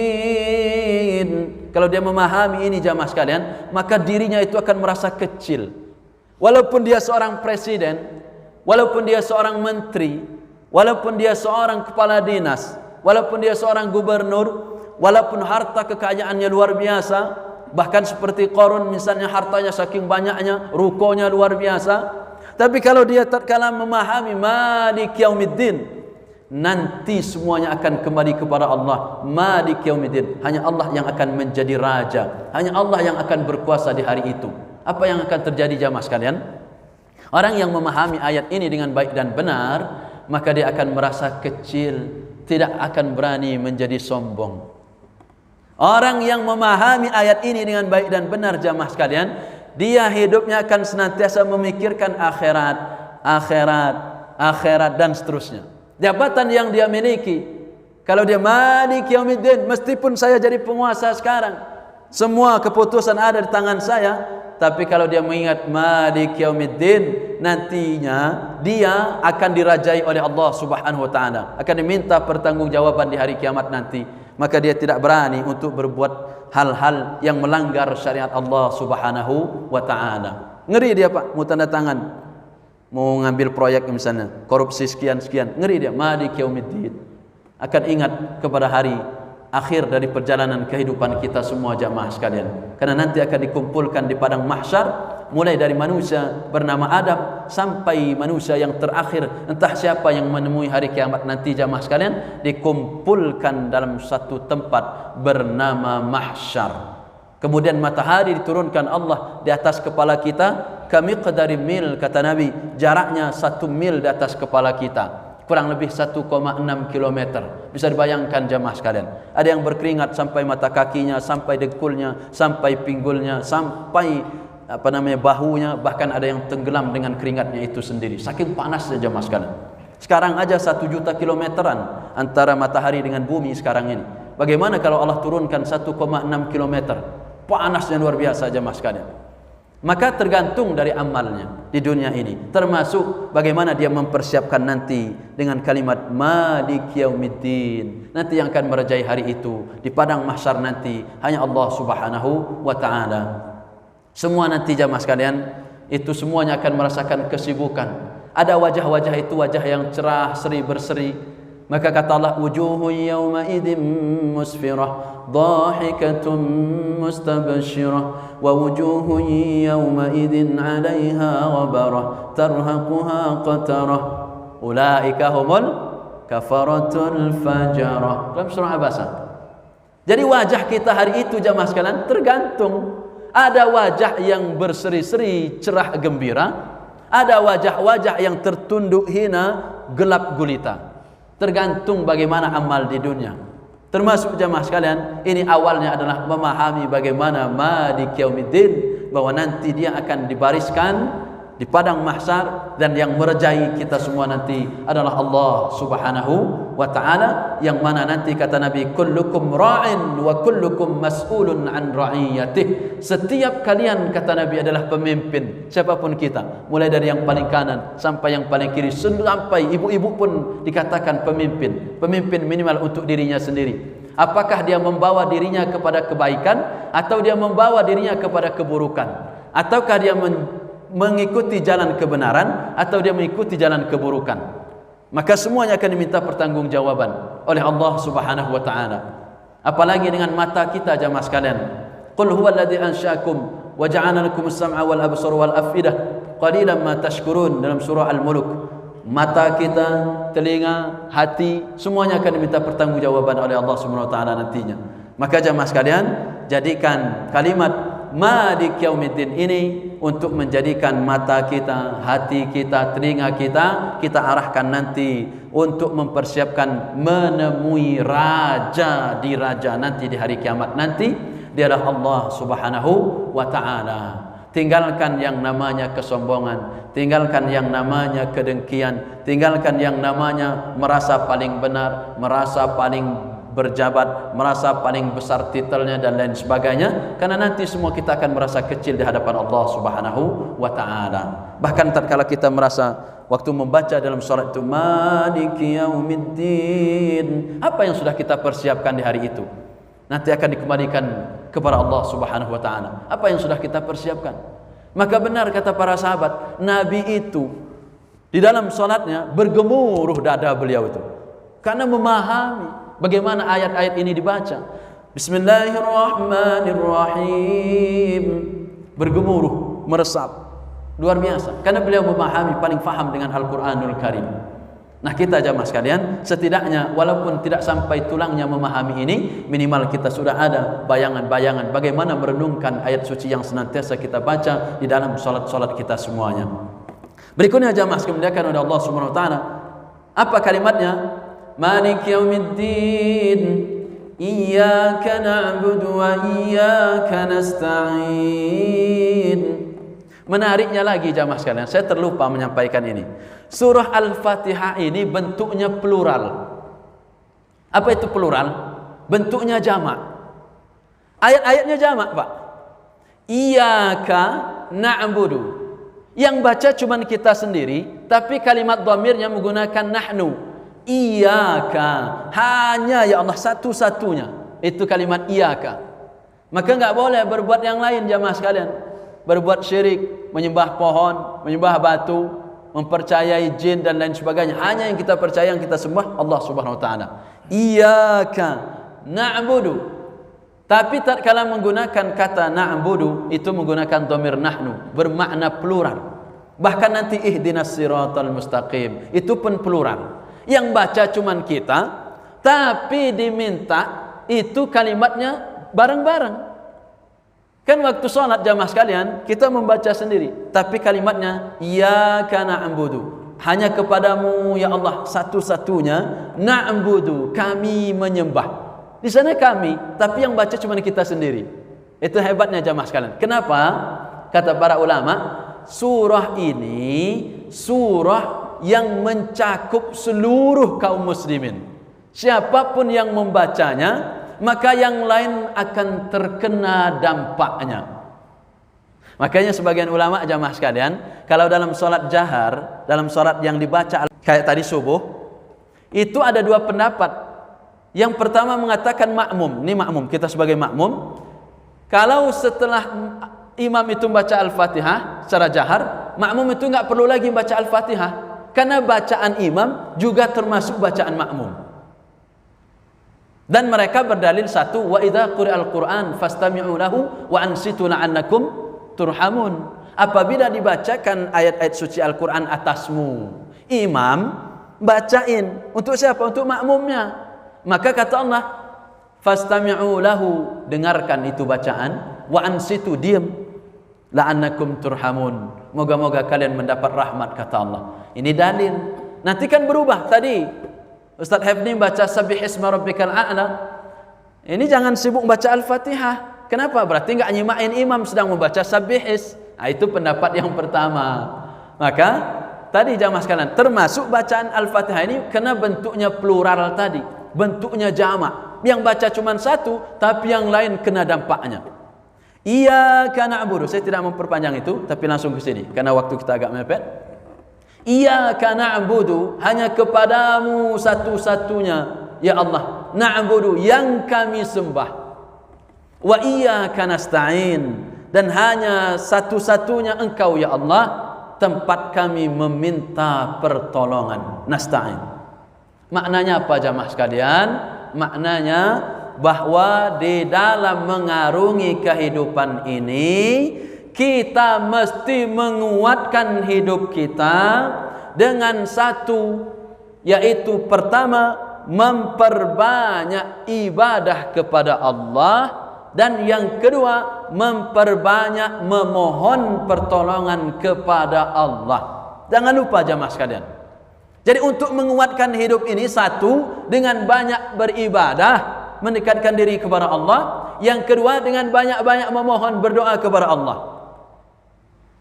B: Yaumiddin. Kalau dia memahami ini jamaah sekalian, maka dirinya itu akan merasa kecil. Walaupun dia seorang presiden, walaupun dia seorang menteri, walaupun dia seorang kepala dinas, walaupun dia seorang gubernur, walaupun harta kekayaannya luar biasa, bahkan seperti Qarun misalnya, hartanya saking banyaknya, rukonya luar biasa, tapi kalau dia tatkala memahami Malik Yaumiddin, nanti semuanya akan kembali kepada Allah. Malik Yaumiddin, hanya Allah yang akan menjadi raja, hanya Allah yang akan berkuasa di hari itu. Apa yang akan terjadi jamaah sekalian? Orang yang memahami ayat ini dengan baik dan benar, maka dia akan merasa kecil, tidak akan berani menjadi sombong. Orang yang memahami ayat ini dengan baik dan benar jamaah sekalian, dia hidupnya akan senantiasa memikirkan akhirat, akhirat, akhirat dan seterusnya. Jabatan yang dia miliki, kalau dia Malik Yaumiddin, meskipun saya jadi penguasa sekarang, semua keputusan ada di tangan saya, tapi kalau dia mengingat Malik Yaumiddin, nantinya dia akan dirajai oleh Allah Subhanahu wa taala, akan diminta pertanggungjawaban di hari kiamat nanti. Maka dia tidak berani untuk berbuat hal-hal yang melanggar syariat Allah Subhanahu wa taala. Ngeri dia Pak, mau tanda tangan, mau ngambil proyek misalnya, korupsi sekian-sekian, ngeri dia. Malik Yaumiddin, akan ingat kepada hari akhir dari perjalanan kehidupan kita semua jamaah sekalian. Karena nanti akan dikumpulkan di padang mahsyar, mulai dari manusia bernama Adam sampai manusia yang terakhir, entah siapa yang menemui hari kiamat nanti jamaah sekalian, dikumpulkan dalam satu tempat bernama mahsyar. Kemudian matahari diturunkan Allah di atas kepala kita, kamiqdari mil, kata Nabi, jaraknya 1 mil di atas kepala kita, kurang lebih 1,6 km. Bisa dibayangkan jamaah sekalian, ada yang berkeringat sampai mata kakinya, sampai dengkulnya, sampai pinggulnya, sampai bahunya, bahkan ada yang tenggelam dengan keringatnya itu sendiri, saking panasnya jamaah sekalian. Sekarang aja 1 juta kilometeran antara matahari dengan bumi sekarang ini. Bagaimana kalau Allah turunkan 1,6 km? Panasnya luar biasa jamaah sekalian. Maka tergantung dari amalnya di dunia ini, termasuk bagaimana dia mempersiapkan nanti dengan kalimat Malik Yaumiddin. Nanti yang akan merajai hari itu di padang mahsyar nanti hanya Allah Subhanahu wa taala. Semua nanti jamaah sekalian, itu semuanya akan merasakan kesibukan. Ada wajah-wajah itu wajah yang cerah, seri berseri. Maka kata Allah, wujuhun yawma idin musfirah, dhahikatun mustabshirah, wa wujuhun yawma idin 'alaiha ghabarah, tarhaquha qatarah, ulaika humul kafaratul fajarah. Dalam surah Abasa. Jadi wajah kita hari itu jamaah sekalian tergantung. Ada wajah yang berseri-seri, cerah gembira, ada wajah-wajah yang tertunduk hina, gelap gulita. Tergantung bagaimana amal di dunia. Termasuk jamaah sekalian, ini awalnya adalah memahami bagaimana Malik Yaumiddin, bahwa nanti dia akan dibariskan di padang mahsyar, dan yang merajai kita semua nanti adalah Allah Subhanahu wa taala, yang mana nanti kata Nabi, kullukum ra'in wa kullukum mas'ulun an ra'iyatih. Setiap kalian, kata Nabi, adalah pemimpin, siapapun kita, mulai dari yang paling kanan sampai yang paling kiri, sampai ibu-ibu pun dikatakan pemimpin. Pemimpin minimal untuk dirinya sendiri. Apakah dia membawa dirinya kepada kebaikan, atau dia membawa dirinya kepada keburukan, ataukah dia mengikuti jalan kebenaran, atau dia mengikuti jalan keburukan. Maka semuanya akan diminta pertanggungjawaban oleh Allah Subhanahu wa taala. Apalagi dengan mata kita jamaah sekalian. Qul huwallazi ansha'akum wa ja'ala lakumus sam'a wal absara wal afidah qalilan ma tashkurun, dalam surah Al-Mulk. Mata kita, telinga, hati, semuanya akan diminta pertanggungjawaban oleh Allah Subhanahu wa taala nantinya. Maka jamaah sekalian, jadikan kalimat Malik Yaumiddin ini untuk menjadikan mata kita, hati kita, telinga kita arahkan nanti untuk mempersiapkan menemui raja di raja nanti di hari kiamat nanti. Dia adalah Allah Subhanahu wa taala. Tinggalkan yang namanya kesombongan, tinggalkan yang namanya kedengkian, tinggalkan yang namanya merasa paling benar, merasa paling berjabat, merasa paling besar titelnya dan lain sebagainya, karena nanti semua kita akan merasa kecil di hadapan Allah Subhanahu wa taala. Bahkan tatkala kita merasa waktu membaca dalam salat itu Maliki Yaumiddin, apa yang sudah kita persiapkan di hari itu nanti akan dikembalikan kepada Allah Subhanahu wa taala. Apa yang sudah kita persiapkan? Maka benar kata para sahabat, Nabi itu di dalam salatnya bergemuruh dada beliau itu karena memahami bagaimana ayat-ayat ini dibaca. Bismillahirrahmanirrahim. Bergemuruh, meresap. Luar biasa. Karena beliau memahami, paling faham dengan Al-Quranul Karim. Nah kita jamaah sekalian, setidaknya walaupun tidak sampai tulangnya memahami ini, minimal kita sudah ada bayangan-bayangan bagaimana merenungkan ayat suci yang senantiasa kita baca di dalam salat-salat kita semuanya. Berikutnya jamaah sekalian dimuliakan oleh Allah Subhanahu wa taala. Apa kalimatnya? Malik yaumiddin, iyyaka na'budu wa iyyaka nasta'in. Menariknya lagi jamaah sekalian, saya terlupa menyampaikan ini. Surah Al-Fatihah ini bentuknya plural. Apa itu plural? Bentuknya jamak. Ayat-ayatnya jamak, Pak. Iyyaka na'budu. Yang baca cuma kita sendiri, tapi kalimat dhamirnya menggunakan nahnu. Iyyaka, hanya ya Allah satu-satunya. Itu kalimat iyyaka. Maka enggak boleh berbuat yang lain jamaah sekalian. Berbuat syirik, menyembah pohon, menyembah batu, mempercayai jin dan lain sebagainya. Hanya yang kita percaya, yang kita sembah Allah Subhanahu wa taala. Iyyaka na'budu. Tapi tatkala menggunakan kata na'budu itu menggunakan dhamir nahnu, bermakna plural. Bahkan nanti ihdinas siratal mustaqim itu pun plural. Yang baca cuman kita, tapi diminta itu kalimatnya bareng-bareng. Kan waktu sholat jamaah sekalian kita membaca sendiri, tapi kalimatnya iyyaka na'budu, hanya kepadamu ya Allah satu-satunya, na'budu, kami menyembah. Di sana kami, tapi yang baca cuma kita sendiri. Itu hebatnya jamaah sekalian. Kenapa? Kata para ulama, surah ini surah yang mencakup seluruh kaum muslimin. Siapapun yang membacanya, maka yang lain akan terkena dampaknya. Makanya sebagian ulama jamaah sekalian, kalau dalam salat jahar, dalam salat yang dibaca kayak tadi subuh, itu ada dua pendapat. Yang pertama mengatakan makmum, ini makmum, kita sebagai makmum, kalau setelah imam itu baca Al-Fatihah secara jahar, makmum itu enggak perlu lagi baca Al-Fatihah, karena bacaan imam juga termasuk bacaan makmum. Dan mereka berdalil satu, wa idza quri'al Qur'an fastami'u lahu wa ansitu la'annakum turhamun. Apabila dibacakan ayat-ayat suci Al-Qur'an atasmu, imam bacain untuk siapa? Untuk makmumnya. Maka kata Allah, fastami'u lahu, dengarkan itu bacaan, wa ansitu, diam, la'annakum turhamun, moga-moga kalian mendapat rahmat, kata Allah. Ini dalil. Nanti kan berubah. Tadi Ustaz Hafni baca Sabbih isma rabbikal a'la. Ini jangan sibuk baca Al-Fatihah. Kenapa? Berarti enggak nyimain imam sedang membaca Sabbihis. Nah, itu pendapat yang pertama. Maka tadi jamaah sekalian, termasuk bacaan Al-Fatihah ini karena bentuknya plural tadi, bentuknya jamak. Yang baca cuma satu, tapi yang lain kena dampaknya. Iyyaka na'budu. Saya tidak memperpanjang itu, tapi langsung ke sini karena waktu kita agak mepet. Iyyaka na'budu, hanya kepadamu satu-satunya ya Allah, na'budu, yang kami sembah, wa iyyaka nasta'in, dan hanya satu-satunya engkau ya Allah tempat kami meminta pertolongan. Nasta'in maknanya apa jamaah sekalian? Maknanya bahwa di dalam mengarungi kehidupan ini kita mesti menguatkan hidup kita dengan satu, yaitu pertama memperbanyak ibadah kepada Allah, dan yang kedua memperbanyak memohon pertolongan kepada Allah. Jangan lupa jamaah sekalian. Jadi untuk menguatkan hidup ini, satu dengan banyak beribadah, mendekatkan diri kepada Allah. Yang kedua dengan banyak-banyak memohon, berdoa kepada Allah.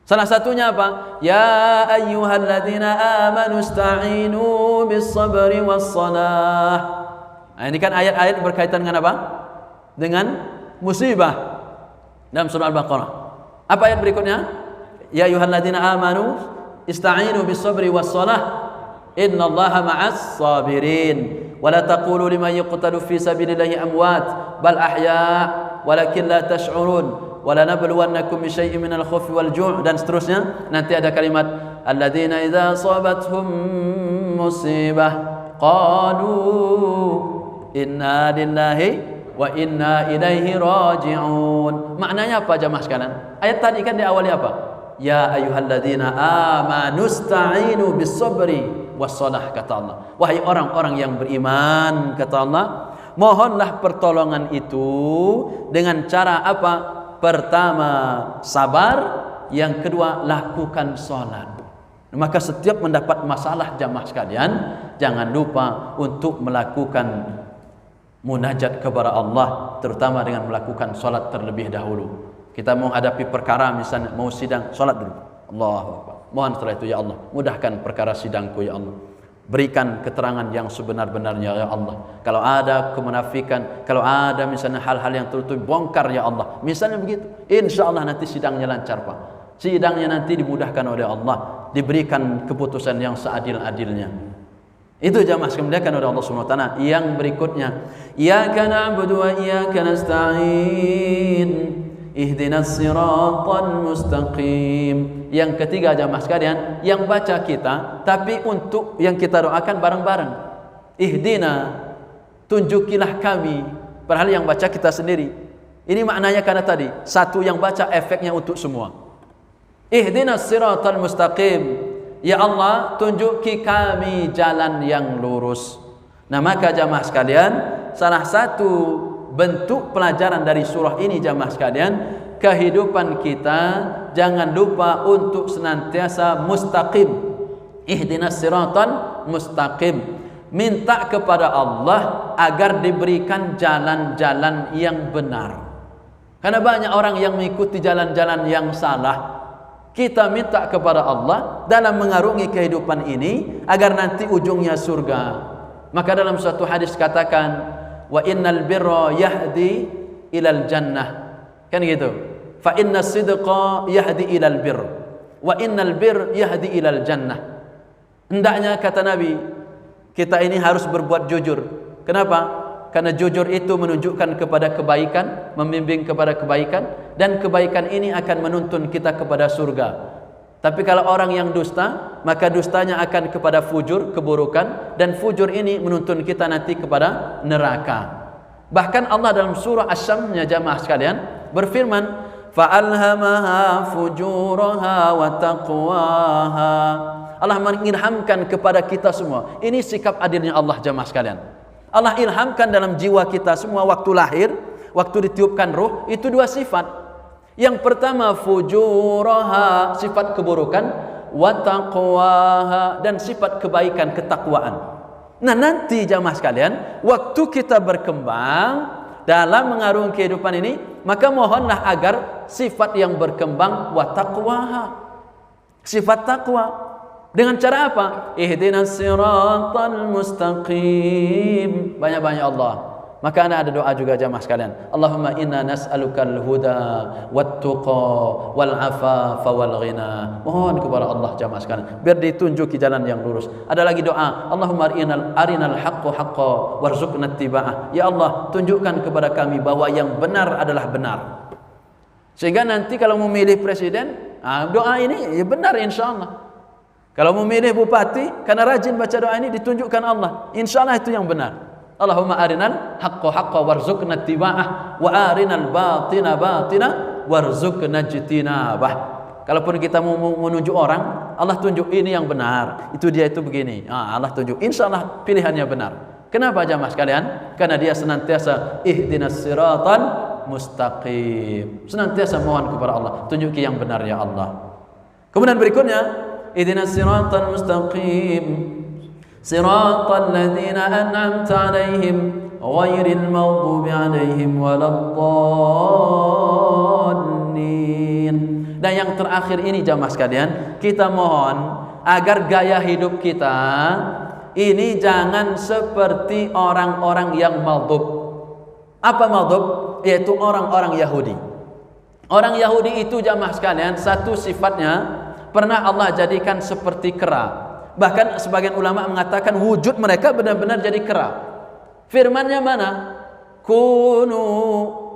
B: Salah satunya apa? Ya ayyuhalladzina amanu ista'inu bis-sabri was-salah. Nah, ini kan ayat-ayat berkaitan dengan apa? Dengan musibah dalam surah Al-Baqarah. Apa ayat berikutnya? Ya ayyuhalladzina amanu ista'inu bis-sabri was-salah. Innallaha ma'as sabirin. Wa la taqulu liman yuqtalu fi sabilillahi amwat bal ahya' walakin la tash'urun. Wala nabluwannakum bisyai'in minal khaufi wal ju', dan seterusnya. Nanti ada kalimat alladzina idza asabathum musibah qalu inna lillahi wa inna ilaihi raji'un. Maknanya apa jamaah sekalian? Ayat tadi kan diawali apa? Ya ayyuhalladzina amanu ista'inu bis-sabri was-salah, kata Allah. Wahai orang-orang yang beriman, kata Allah, mohonlah pertolongan itu dengan cara apa? Pertama, sabar. Yang kedua, lakukan sholat. Maka setiap mendapat masalah jamaah sekalian, jangan lupa untuk melakukan munajat kepada Allah, terutama dengan melakukan sholat terlebih dahulu. Kita mau hadapi perkara, misalnya mau sidang, sholat dulu. Allahu Akbar. Mohon setelah itu, ya Allah, mudahkan perkara sidangku, ya Allah. Berikan keterangan yang sebenar-benarnya, ya Allah. Kalau ada kemunafikan, kalau ada misalnya hal-hal yang tertutup, bongkar, ya Allah. Misalnya begitu, insya Allah nanti sidangnya lancar, Pak. Sidangnya nanti dimudahkan oleh Allah, diberikan keputusan yang seadil-adilnya. Itu jamaah sekalian oleh Allah Subhanahu wa taala. Yang berikutnya, iyyaka na'budu wa iyyaka nasta'in. Ihdinas siratal mustaqim. Yang ketiga jamaah sekalian, yang baca kita, tapi untuk yang kita doakan bareng-bareng. Ihdina, tunjukilah kami. Padahal yang baca kita sendiri. Ini maknanya karena tadi, satu yang baca efeknya untuk semua. Ihdinas siratal mustaqim. Ya Allah, tunjuki kami jalan yang lurus. Nah, maka jamaah sekalian, salah satu bentuk pelajaran dari surah ini jamaah sekalian, kehidupan kita jangan lupa untuk senantiasa mustaqim. Ihdinas siratal mustaqim. Minta kepada Allah agar diberikan jalan-jalan yang benar. Karena banyak orang yang mengikuti jalan-jalan yang salah. Kita minta kepada Allah dalam mengarungi kehidupan ini agar nanti ujungnya surga. Maka dalam suatu hadis katakan, wa innal birra yahdi ilal jannah. Kan gitu. Fa inna sidqa yahdi ilal birr wa innal birr yahdi ilal jannah. Hendaknya, kata Nabi, kita ini harus berbuat jujur. Kenapa? Karena jujur itu menunjukkan kepada kebaikan, membimbing kepada kebaikan, dan kebaikan ini akan menuntun kita kepada surga. Tapi kalau orang yang dusta, maka dustanya akan kepada fujur, keburukan, dan fujur ini menuntun kita nanti kepada neraka. Bahkan Allah dalam surah Asy-Syamsnya jamaah sekalian berfirman, fa'alhamaha fujuraha wa taqwaha. Allah mengilhamkan kepada kita semua. Ini sikap adilnya Allah jamaah sekalian. Allah ilhamkan dalam jiwa kita semua waktu lahir, waktu ditiupkan ruh, itu dua sifat. Yang pertama fujuraha, sifat keburukan, wa taqwaha, dan sifat kebaikan, ketakwaan. Nah, nanti jamaah sekalian, waktu kita berkembang dalam mengarungi kehidupan ini, maka mohonlah agar sifat yang berkembang wa taqwaha, sifat takwa. Dengan cara apa? Ihdinas siratal mustaqim. Banyak-banyak Allah. Maka ada doa juga jamaah sekalian. Allahumma inna nas'alukal huda wat tuqa wal afafa wal ghina. Mohon kepada Allah jamaah sekalian biar ditunjuki jalan yang lurus. Ada lagi doa, Allahumma arinal haqqo haqqo warzuqna ittiba'ah. Ya Allah, tunjukkan kepada kami bahwa yang benar adalah benar. Sehingga nanti kalau memilih presiden, doa ini ya benar insyaallah. Kalau memilih bupati, karena rajin baca doa ini ditunjukkan Allah. Insyaallah itu yang benar. Allahumma arinal haqqo haqqo warzuqna ittiba'ah wa arinal batina batina warzuqna ijtinabah. Kalaupun kita mau menunjuk orang, Allah tunjuk ini yang benar. Itu dia itu begini. Allah tunjuk. Insyaallah pilihannya benar. Kenapa jamaah sekalian? Karena dia senantiasa ihdinas siratal mustaqim. Senantiasa mohon kepada Allah, tunjuki yang benar ya Allah. Kemudian berikutnya, ihdinas siratal mustaqim siratal ladzina an'amta 'alaihim ghairil maghdubi 'alaihim waladdallin. Dan yang terakhir ini jamaah sekalian, kita mohon agar gaya hidup kita ini jangan seperti orang-orang yang maghdub. Apa maghdub? Yaitu orang-orang Yahudi. Orang Yahudi itu jamaah sekalian, satu sifatnya pernah Allah jadikan seperti kera. Bahkan sebagian ulama mengatakan wujud mereka benar-benar jadi kera. Firmannya mana? Kunu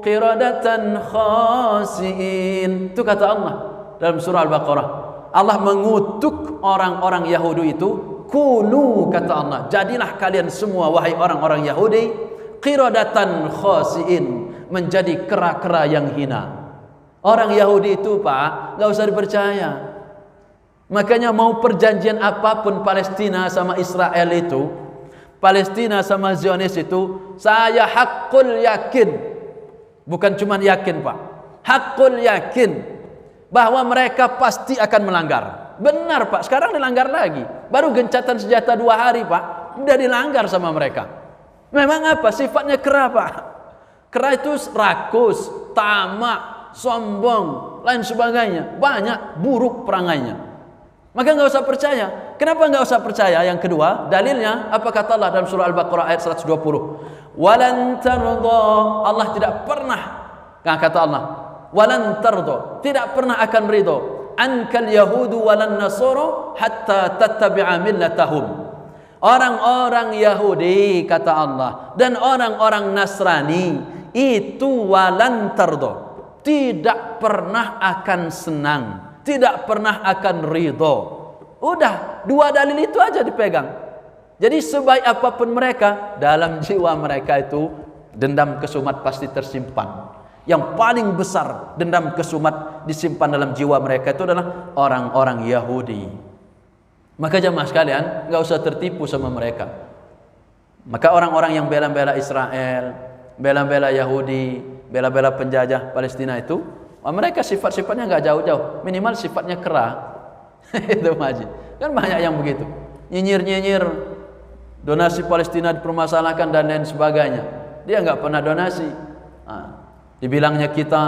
B: qiradatan khasiin. Itu kata Allah dalam surah Al-Baqarah. Allah mengutuk orang-orang Yahudi itu. Kunu, kata Allah, jadilah kalian semua wahai orang-orang Yahudi qiradatan khasiin, menjadi kera-kera yang hina. Orang Yahudi itu Pak, gak usah dipercaya. Makanya mau perjanjian apapun Palestina sama Israel itu, Palestina sama Zionis itu, saya hakul yakin, bukan cuma yakin Pak, hakul yakin bahwa mereka pasti akan melanggar. Benar Pak, sekarang dilanggar lagi. Baru gencatan senjata 2 hari Pak, udah dilanggar sama mereka. Memang apa? Sifatnya kera Pak. Kera itu rakus, tamak, sombong, lain sebagainya. Banyak buruk perangainya. Maka nggak usah percaya. Kenapa nggak usah percaya? Yang kedua, dalilnya apa kata Allah dalam surah Al-Baqarah ayat 120? Walan tarda, Allah tidak pernah, kata Allah, walan tarda, tidak pernah akan ridho, ankal yahudu walan nasara hatta tattabi'a millatahum. Orang-orang Yahudi kata Allah dan orang-orang Nasrani itu walan tarda, tidak pernah akan senang, tidak pernah akan ridho. Udah, 2 dalil itu aja dipegang. Jadi sebaik apapun mereka, dalam jiwa mereka itu dendam kesumat pasti tersimpan. Yang paling besar dendam kesumat disimpan dalam jiwa mereka itu adalah orang-orang Yahudi. Maka jemaah sekalian, nggak usah tertipu sama mereka. Maka orang-orang yang bela-bela Israel, bela-bela Yahudi, bela-bela penjajah Palestina itu, mereka sifat-sifatnya nggak jauh-jauh, minimal sifatnya kera. Itu Maji. Kan banyak yang begitu, nyinyir-nyinyir, donasi Palestina dipermasalahkan dan lain sebagainya. Dia nggak pernah donasi. Dibilangnya kita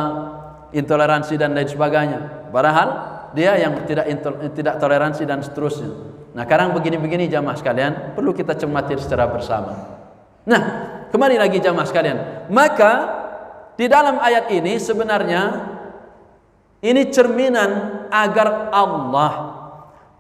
B: intoleransi dan lain sebagainya. Padahal dia yang tidak toleransi dan seterusnya. Nah, sekarang begini-begini jamaah sekalian, perlu kita cermati secara bersama. Nah, kembali lagi jamaah sekalian. Maka di dalam ayat ini sebenarnya ini cerminan agar Allah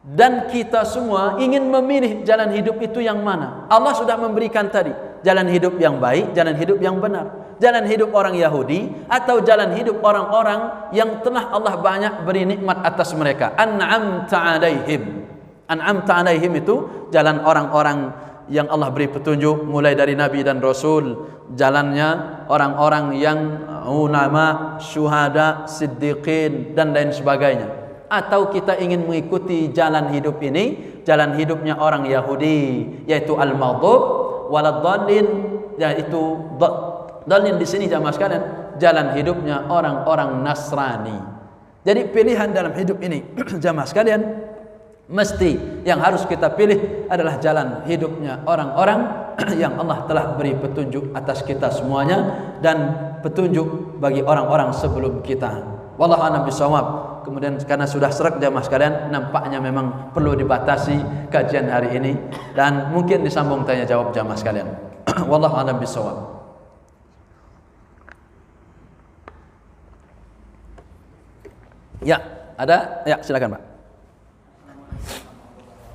B: dan kita semua ingin memilih jalan hidup itu yang mana. Allah sudah memberikan tadi jalan hidup yang baik, jalan hidup yang benar. Jalan hidup orang Yahudi atau jalan hidup orang-orang yang telah Allah banyak beri nikmat atas mereka. An'amta alaihim. An'amta alaihim itu jalan orang-orang yang Allah beri petunjuk mulai dari Nabi dan Rasul. Jalannya orang-orang yang ulama, syuhada, siddiqin dan lain sebagainya. Atau kita ingin mengikuti jalan hidup ini, jalan hidupnya orang Yahudi, yaitu al-maghdub waladdallin, yaitu dalil di sini jamaah sekalian, jalan hidupnya orang-orang Nasrani. Jadi pilihan dalam hidup ini jamaah sekalian, mesti yang harus kita pilih adalah jalan hidupnya orang-orang yang Allah telah beri petunjuk atas kita semuanya dan petunjuk bagi orang-orang sebelum kita. Wallahu a'lam bishawab. Kemudian karena sudah serak jamaah sekalian, nampaknya memang perlu dibatasi kajian hari ini dan mungkin disambung tanya jawab jamaah sekalian. Wallahu a'lam bishawab. Ya, ada? Ya, silakan Pak.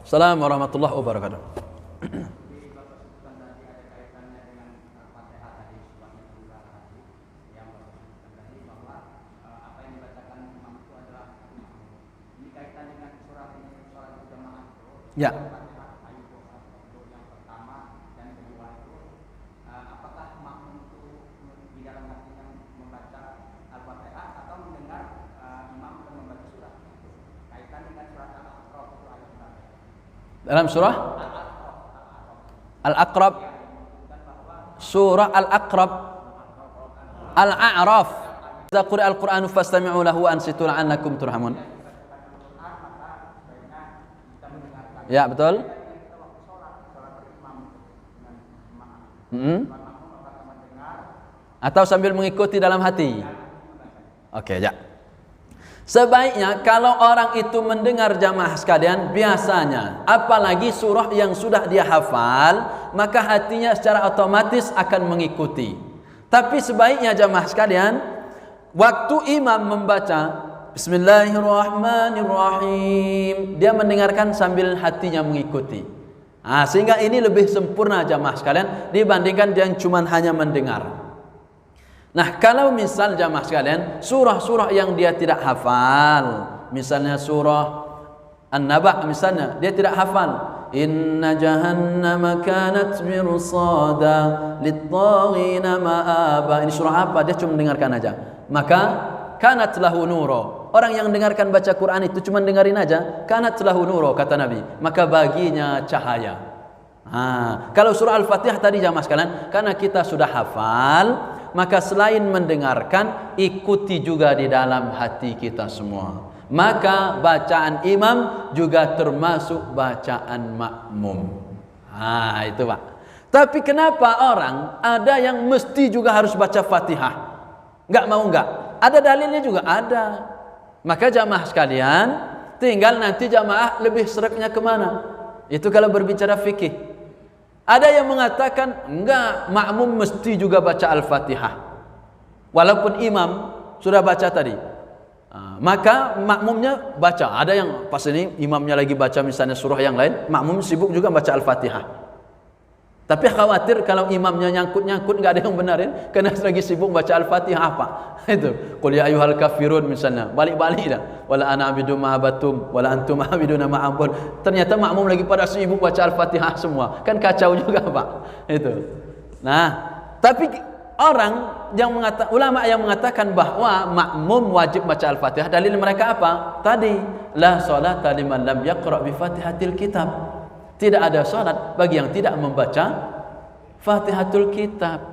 B: Assalamualaikum warahmatullahi wabarakatuh. Ya. Dalam surah Al-Aqrab, surah Al-Aqrab, Al-A'raf. Idza quri'a al-Qur'anu fastami'u lahu wa ansitu la'allakum turhamun. Ya, betul. Atau sambil mengikuti dalam hati. Oke, ya. Sebaiknya kalau orang itu mendengar jamaah sekalian, biasanya apalagi surah yang sudah dia hafal, maka hatinya secara otomatis akan mengikuti. Tapi sebaiknya jamaah sekalian, waktu imam membaca Bismillahirrahmanirrahim, dia mendengarkan sambil hatinya mengikuti. Sehingga ini lebih sempurna jamaah sekalian dibandingkan yang cuma hanya mendengar. Nah, kalau misal jamaah sekalian, surah-surah yang dia tidak hafal, misalnya surah An-Naba misalnya, dia tidak hafal. Inna jahannama kanat mirsada lit-taghina ma'aba. Ini surah apa? Dia cuma mendengarkan aja. Maka kanat lahu nuro. Orang yang mendengarkan baca Quran itu cuma dengarin aja, kanat lahu nuro kata Nabi. Maka baginya cahaya. Kalau surah Al-Fatihah tadi jamaah sekalian, karena kita sudah hafal, maka selain mendengarkan, ikuti juga di dalam hati kita semua. Maka bacaan imam juga termasuk bacaan makmum. Itu Pak. Tapi kenapa orang ada yang mesti juga harus baca Fatihah? Enggak mau enggak? Ada dalilnya juga ada. Maka jamaah sekalian, tinggal nanti jamaah lebih sereknya kemana? Itu kalau berbicara fikih. Ada yang mengatakan enggak, makmum mesti juga baca Al-Fatihah walaupun imam sudah baca tadi. Maka makmumnya baca. Ada yang pas ini imamnya lagi baca misalnya surah yang lain, makmum sibuk juga baca Al-Fatihah. Tapi khawatir kalau imamnya nyangkut-nyangkut enggak ada yang benarin karena lagi sibuk baca Al-Fatihah apa? Itu. Qul ya ayyuhal kafirun misalnya. Balik-balik dah. Wala ana abidu ma abatum wala antum abiduna ma abud. Ternyata makmum lagi pada sibuk baca Al-Fatihah semua. Kan kacau juga, Pak. Itu. Nah, tapi ulama yang mengatakan bahwa makmum wajib baca Al-Fatihah, dalil mereka apa? Tadi, la salata liman lam yaqra bi Fatihatil Kitab. Tidak ada salat bagi yang tidak membaca Fatihatul Kitab.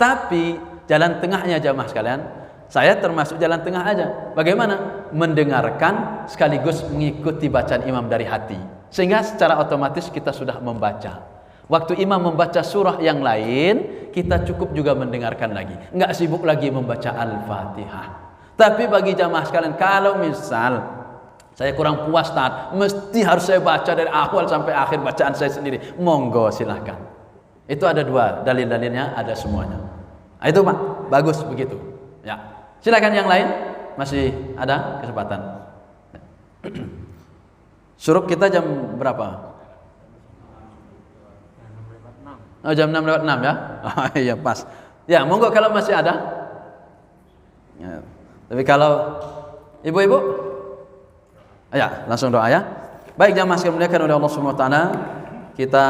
B: Tapi jalan tengahnya jamaah sekalian, saya termasuk jalan tengah aja. Bagaimana? Mendengarkan sekaligus mengikuti bacaan imam dari hati. Sehingga secara otomatis kita sudah membaca. Waktu imam membaca surah yang lain, kita cukup juga mendengarkan lagi. Enggak sibuk lagi membaca Al-Fatihah. Tapi bagi jamaah sekalian, kalau misal saya kurang puas taat, mesti harus saya baca dari awal sampai akhir bacaan saya sendiri, monggo silahkan. Itu ada dua dalil-dalilnya, ada semuanya. Itu Pak, bagus begitu. Ya, silakan yang lain, masih ada kesempatan. Syuruk kita jam berapa? Jam 6:06 ya? Iya pas. Ya, monggo kalau masih ada. Ya. Tapi kalau ibu-ibu, ya, langsung doa ya. Baik jamaah sekalian dimuliakan oleh Allah Subhanahu wa taala, kita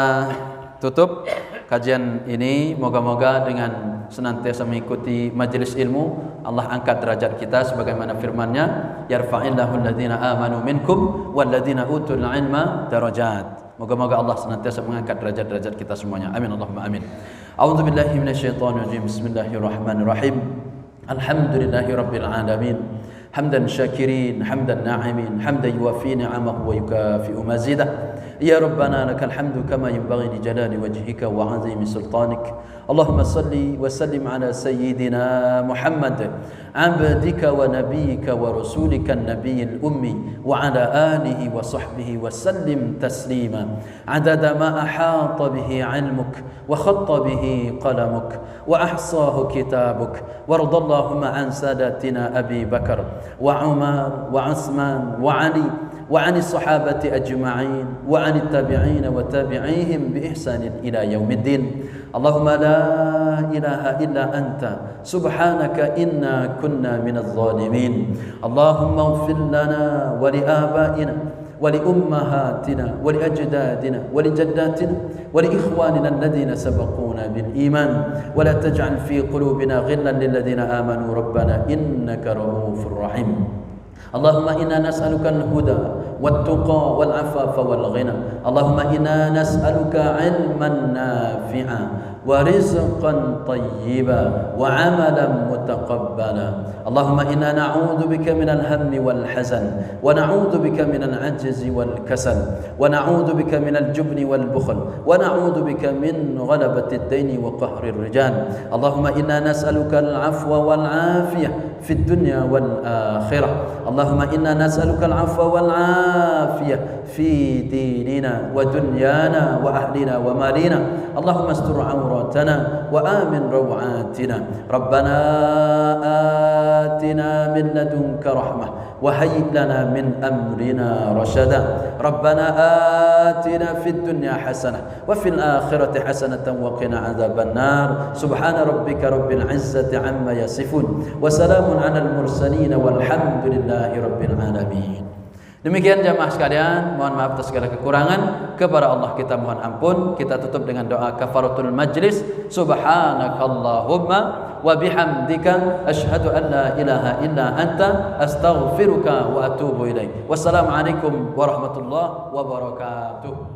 B: tutup kajian ini. Moga-moga dengan senantiasa mengikuti majelis ilmu, Allah angkat derajat kita sebagaimana firman-Nya, yarfa'illahu alladziina aamanu minkum walladziina utul ilma darajat. Moga-moga Allah senantiasa mengangkat derajat-derajat kita semuanya. Amin Allahumma amin. A'udzubillahi minasyaitonir rajim. Bismillahirrahmanirrahim. Alhamdulillahirabbil alamin. حمدا شاكرين حمدا ناعمين حمدا يوافي نعمه ويكافئ مزيده يا ربنا لك الحمد كما ينبغي لجلال وجهك وعظيم سلطانك اللهم صل وسلم على سيدنا محمد عبدك ونبيك ورسولك النبي الأمي وعلى آله وصحبه وسلم تسليما عدد ما أحاط به علمك وخط به قلمك وأحصاه كتابك وارض اللهم عن ساداتنا أبي بكر وعمر وعثمان وعلي وعن الصحابة أجمعين وعن التابعين وتابعيهم بإحسان إلى يوم الدين اللهم لا إله إلا أنت سبحانك إنا كنا من الظالمين اللهم اغفر لنا ولآبائنا ولأمهاتنا ولأجدادنا ولجداتنا ولإخواننا الذين سبقونا بالإيمان ولا تجعل في قلوبنا غلا للذين آمنوا ربنا إنك رؤوف رحيم اللهم إنا نسألك الهدى والتقى والعفاف والغنى اللهم إنا نسألك علما نافعا ورزقا طيبا وعملا متقبلا اللهم إنا نعوذ بك من الهم والحزن ونعوذ بك من العجز والكسل ونعوذ بك من الجبن والبخل ونعوذ بك من غلبة الدين وقهر الرجال اللهم إنا نسألك العفو والعافية في الدنيا والآخرة. اللهم إنا نسألك العفو والعافية في ديننا ودنيانا وأهلنا ومالنا. اللهم استر عوراتنا وآمن روعاتنا. ربنا آتنا من لدنك رحمة وهيئ لنا من أمرنا رشدا. ربنا آتنا في الدنيا حسنة وفي الآخرة حسنة وقنا عذاب النار. سبحان ربك رب العزة عما يصفون وسلام على المرسلين والحمد لله رب العالمين. Demikian jamaah sekalian, mohon maaf atas segala kekurangan. Kepada Allah kita mohon ampun. Kita tutup dengan doa kafaratul majlis. Subhanakallahumma wa bihamdika asyhadu an la ilaha illa anta astaghfiruka wa atubu ilaik. Wassalamualaikum warahmatullahi wabarakatuh.